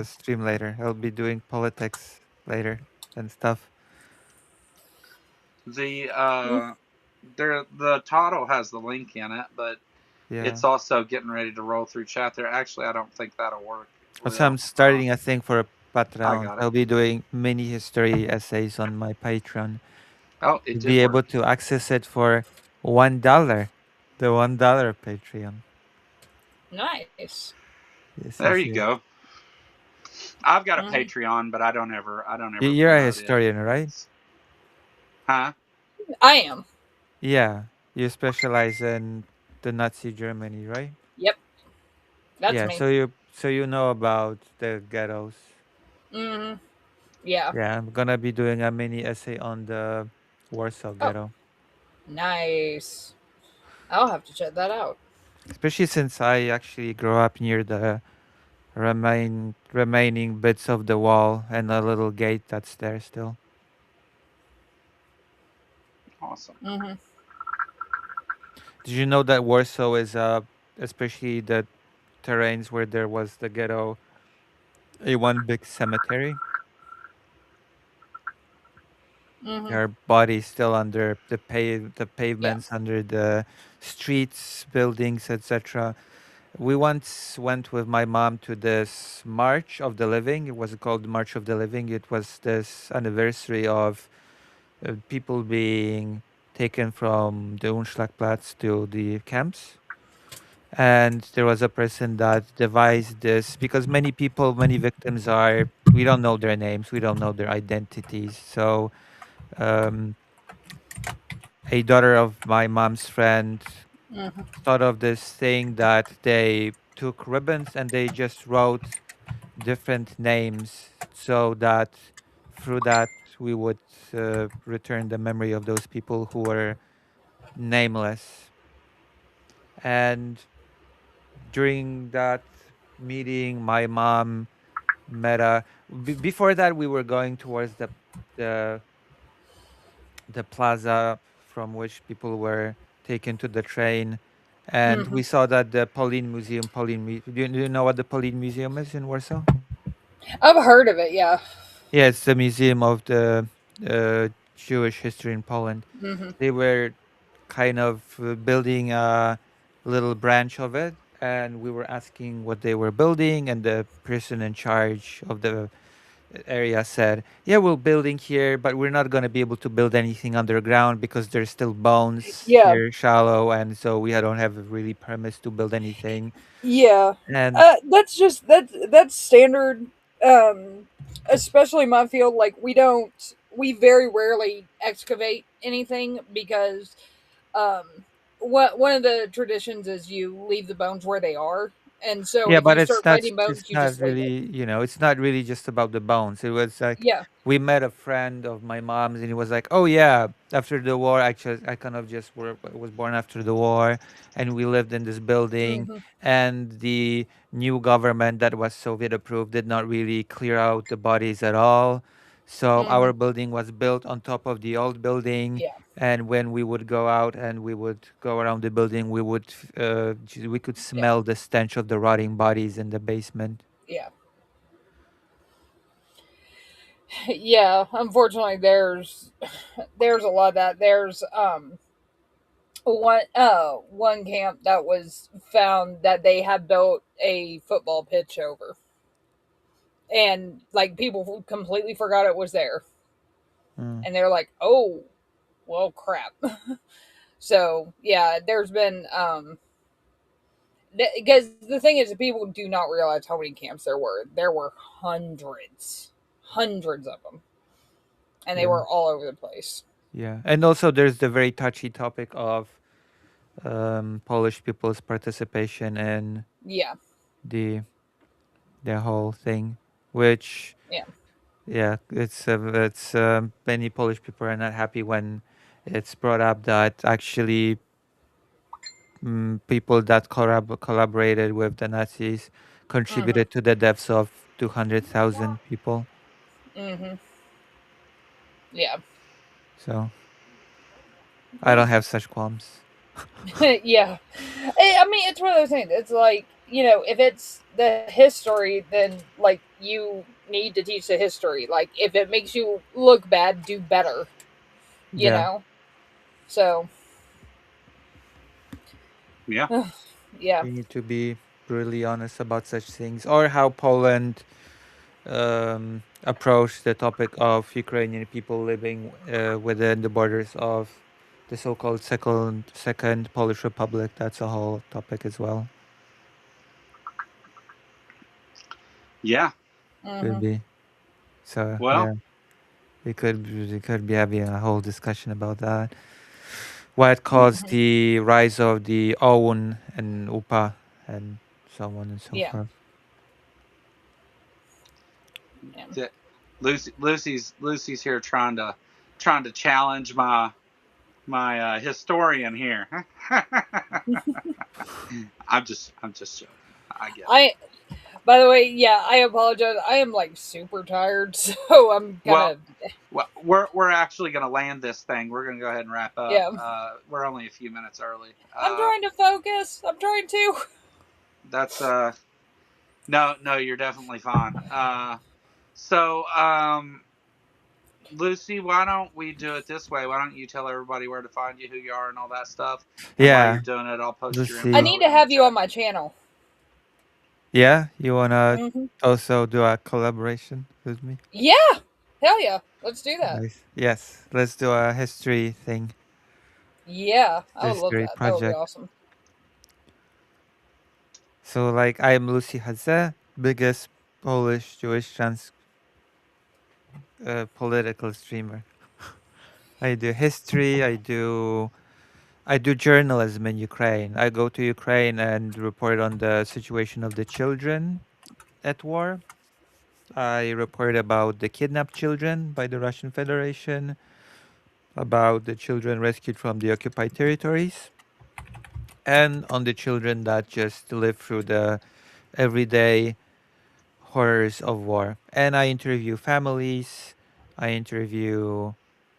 stream later. I'll be doing politics later and stuff. The Mm. the title has the link in it, but Yeah. it's also getting ready to roll through chat there. Actually, I don't think that'll work, Also, I'm Will. starting a thing for a I Patreon. got it. I'll be doing mini history essays on my Patreon. Oh, it You'll did be able work. to access it for $1. The $1 Patreon. Nice. Yes, There yes, you yes. go. I've got a Mm-hmm. Patreon, but I don't ever You're a promote it. historian, right? It's huh? I am. Yeah. You specialize in the Nazi Germany, right? Yep. That's Yeah, me. so you know about the ghettos. Mm-hmm. Yeah. Yeah, I'm gonna be doing a mini essay on the Warsaw Oh, ghetto. nice. I'll have to check that out. Especially since I actually grew up near the remaining bits of the wall and a little gate that's there still. Awesome. Mm-hmm. Did you know that Warsaw is especially the terrains where there was the ghetto, a one big cemetery? Mm-hmm. There are bodies still under the Yeah. pavements, under the streets, buildings, etc. We once went with my mom to this March of the Living. It was called March of the Living. It was this anniversary of people being taken from the Unschlagplatz to the camps. And there was a person that devised this because many people, many victims are, we don't know their names, we don't know their identities. So um, a daughter of my mom's friend Mm-hmm. thought of this thing that they took ribbons and they just wrote different names so that through that we would return the memory of those people who were nameless. And during that meeting, my mom met a. Before that, we were going towards the the plaza from which people were taken to the train, and Mm-hmm. we saw that the Pauline Museum. Do you know what the Pauline Museum is in Warsaw? I've heard of it. Yeah. Yeah, it's the museum of the Jewish history in Poland. Mm-hmm. They were kind of building a little branch of it, and we were asking what they were building, and the person in charge of the area said, "Yeah, we're building here, but we're not going to be able to build anything underground because there's still bones Yeah. here shallow, and so we don't have really permits to build anything." Yeah. And That's just that's standard. Um, Especially in my field, like we very rarely excavate anything because um, one of the traditions is you leave the bones where they are, and so yeah, if but you it's start not finding it's bones, you not just leave it. really, it's not really just about the bones. It was like Yeah. we met a friend of my mom's, and he was like, "Oh yeah, after the war, I kind of just was born after the war, and we lived in this building, Mm-hmm. and the new government that was Soviet approved did not really clear out the bodies at all, so Mm-hmm. our building was built on top of the old building." Yeah. And when we would go out and we would go around the building, we could Yeah. smell the stench of the rotting bodies in the basement. Yeah. Yeah, unfortunately, there's a lot of that. There's one camp that was found that they had built a football pitch over, and like people completely forgot it was there, Mm. and they're like, oh, well, crap. So yeah, there's been because the thing is, people do not realize how many camps there were. There were hundreds of them, and they Yeah. were all over the place. Yeah. And also there's the very touchy topic of Polish people's participation in Yeah, the the whole thing, which yeah, yeah, it's many Polish people are not happy when it's brought up that actually people that collaborated with the Nazis contributed to the deaths of 200,000 people. yeah, So I yeah. don't have such qualms. Yeah. I mean, it's one of those things. It's like, if it's the history, then like you need to teach the history. Like if it makes you look bad, do better. You Yeah, know. So Yeah. yeah, we need to be brutally honest about such things, or how Poland approached the topic of Ukrainian people living within the borders of the so-called second Polish Republic. That's a whole topic as well. Yeah. Could be. So Well, yeah, we could be having a whole discussion about that. What caused the rise of the OUN and UPA and so on and so yeah, forth. yeah, Lucy's here trying to challenge my historian here. I'm just joking. I get it. I. By the way, yeah, I apologize. I am like super tired, so I'm Well, gonna. well, we're actually going to land this thing. We're going to go ahead and wrap up. Yeah, We're only a few minutes early. I'm trying to focus. I'm trying to. That's no, you're definitely fine. So Lucy, why don't we do it this way? Why don't you tell everybody where to find you, who you are, and all that stuff? And while you're Yeah, doing it, I'll post your I Lucy. info need to in the have you on chat. my channel. Yeah, you wanna Hmm. also do a collaboration with me? Yeah, hell yeah, let's do that. Nice. Yes, let's do a history thing, Yeah, I would love history that. That would be project. awesome. So, like, I'm Lucy Haze, biggest Polish Jewish trans political streamer. I do history. I do journalism in Ukraine. I go to Ukraine and report on the situation of the children at war. I report about the kidnapped children by the Russian Federation, about the children rescued from the occupied territories, and on the children that just live through the everyday horrors of war. And I interview families, I interview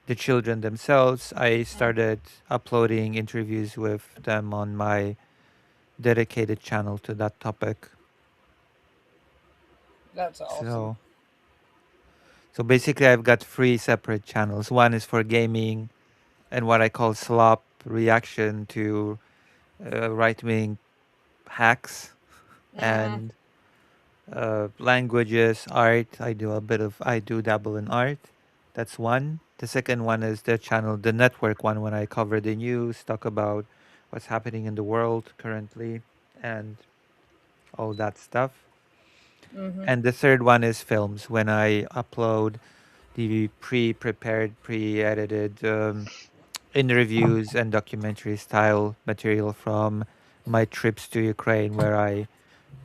the children themselves. I started uploading interviews with them on my dedicated channel to that topic. That's awesome. So basically I've got three separate channels. One is for gaming and what I call slop reaction to right-wing hacks Mm-hmm. and languages, art. I do dabble in art. That's one. The second one is the channel, the network one, when I cover the news, talk about what's happening in the world currently, and all that stuff. Mm-hmm. And the third one is films, when I upload the pre-prepared, pre-edited interviews and documentary style material from my trips to Ukraine, where I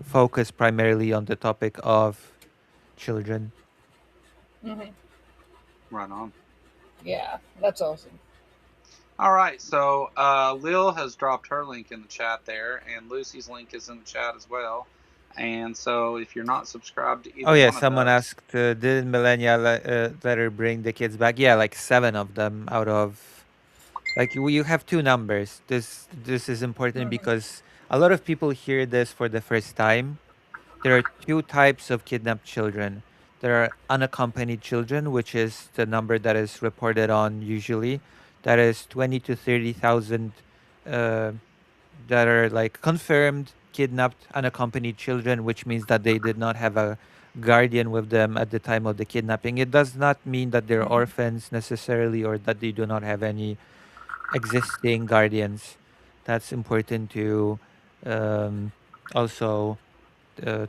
focus primarily on the topic of children. Mm-hmm. Right on. Yeah, that's awesome. All right, so Lil has dropped her link in the chat there, and Lucy's link is in the chat as well. And so, if you're not subscribed to Oh either yeah, one of someone those, asked, did Millennia let her bring the kids back? Yeah, like 7 of them out of like you have two numbers. This is important Mm-hmm. because a lot of people hear this for the first time. There are two types of kidnapped children. there are unaccompanied children, which is the number that is reported on usually. That is 20 to 30,000 uh, that are like confirmed kidnapped unaccompanied children, which means that they did not have a guardian with them at the time of the kidnapping. It does not mean that they're orphans necessarily or that they do not have any existing guardians. That's important to um, also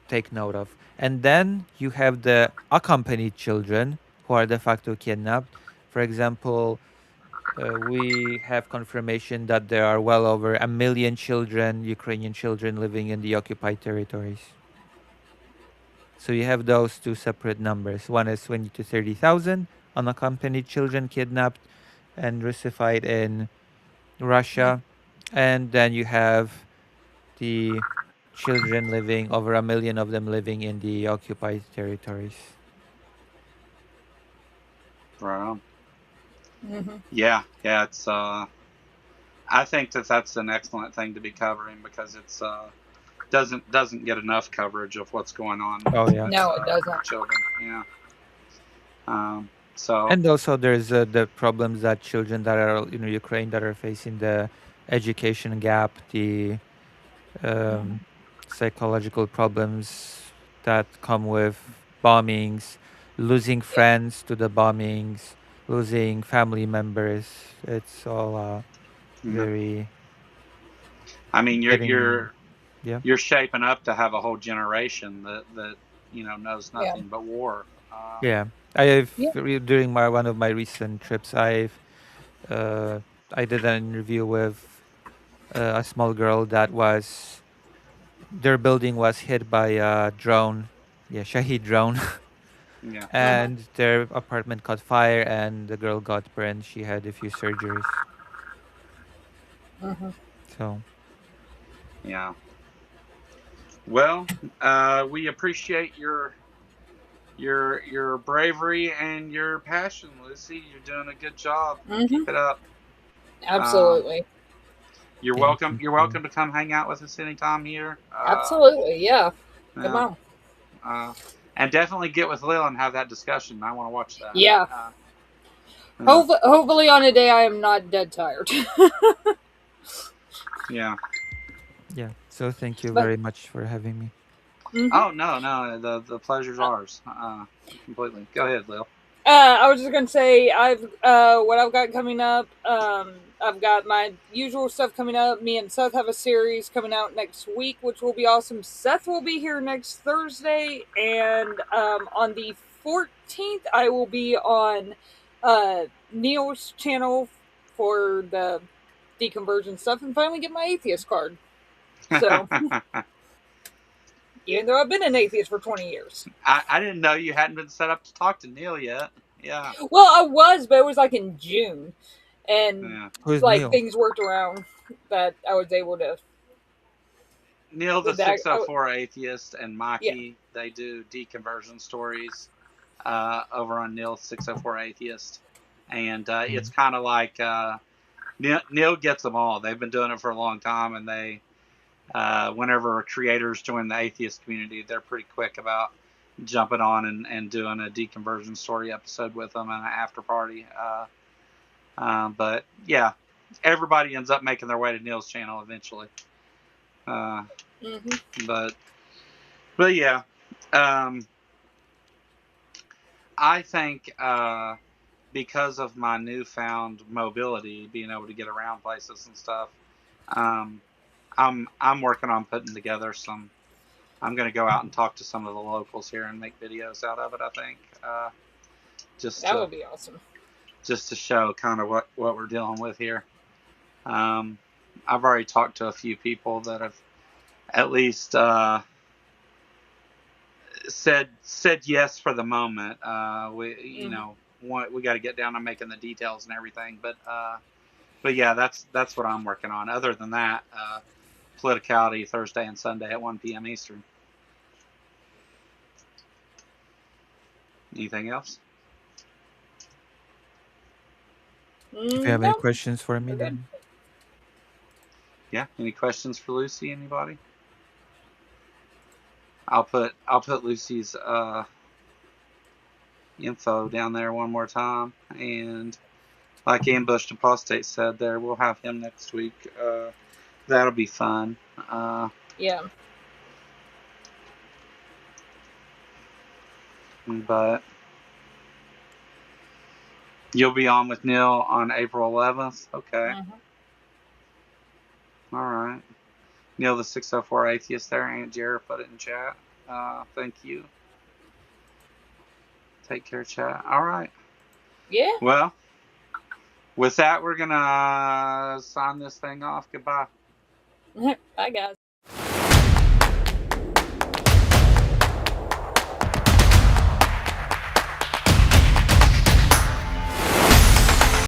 take note of. And then you have the accompanied children who are de facto kidnapped. For example, we have confirmation that there are well over 1 million children, Ukrainian children, living in the occupied territories. So you have those two separate numbers. One is 20 to 30,000 unaccompanied children kidnapped and russified in Russia. And then you have the children living, over 1 million of them living in the occupied territories. Right on. Mm-hmm. Yeah, it's I think that that's an excellent thing to be covering because it's doesn't get enough coverage of what's going on Oh, yeah. with No, it doesn't. children. Yeah. So And also, there's the problems that children that are in Ukraine that are facing the education gap, the um, psychological problems that come with bombings, losing friends to the bombings, losing family members. It's all yeah. very I mean, getting, yeah. you're shaping up to have a whole generation that knows Yeah. nothing but war. Yeah, I've Yeah. during my one of my recent trips, uh, I did an interview with a small girl that was their building was hit by a drone, yeah, Shahid drone, Yeah. and their apartment caught fire, and the girl got burned. She had a few surgeries. Mm-hmm. So Yeah. Well, we appreciate your bravery and your passion, Lucy. You're doing a good job. Mm-hmm. Keep it up. Absolutely. You're yeah, welcome. thank You're you. welcome to come hang out with us anytime here. Absolutely. Yeah. Come Yeah. on. And definitely get with Lil and have that discussion. I want to watch that. Yeah. Yeah. Hopefully on a day I am not dead tired. Yeah. Yeah. So thank you But very much for having me. Oh no, the pleasure's ours. Completely. Go ahead, Lil. I was just gonna say what I've got coming up. I've got my usual stuff coming up. Me and Seth have a series coming out next week, which will be awesome. Seth will be here next Thursday, and on the 14th, I will be on Neil's channel for the deconversion stuff, and finally get my atheist card. So, even though I've been an atheist for 20 years. I didn't know you hadn't been set up to talk to Neil yet. Yeah. Well, I was, but it was like in June. And Yeah. Who's like Neil? things worked around that I was able to. Neil, the with that, 604 atheist, and Maki, Yeah. they do deconversion stories over on Neil's 604 atheist, and it's kind of like Neil gets them all. They've been doing it for a long time, and they whenever creators join the atheist community, they're pretty quick about jumping on and doing a deconversion story episode with them and an after party. But yeah, everybody ends up making their way to Neil's channel eventually. But yeah, I think because of my newfound mobility, being able to get around places and stuff, I'm working on putting together some. I'm going to go out and talk to some of the locals here and make videos out of it. I think That would be awesome. just to show kind of what we're dealing with here. I've already talked to a few people that have at least said yes for the moment. We got to get down on making the details and everything, but yeah, that's what I'm working on. Other than that, Politicality Thursday and Sunday at 1 p.m. Eastern. Anything else? If you have any No. questions for me, We're good. then Yeah. Any questions for Lucy? Anybody? I'll put Lucy's info down there one more time. And like Ambushed Apostate said there, we'll have him next week. That'll be fun. Yeah. But you'll be on with Neil on April 11th? Okay. All right. Neil, the 604 Atheist there. Aunt Jared put it in chat. Thank you. Take care, chat. All right. Yeah. Well, with that, we're going to sign this thing off. Goodbye. Bye, guys.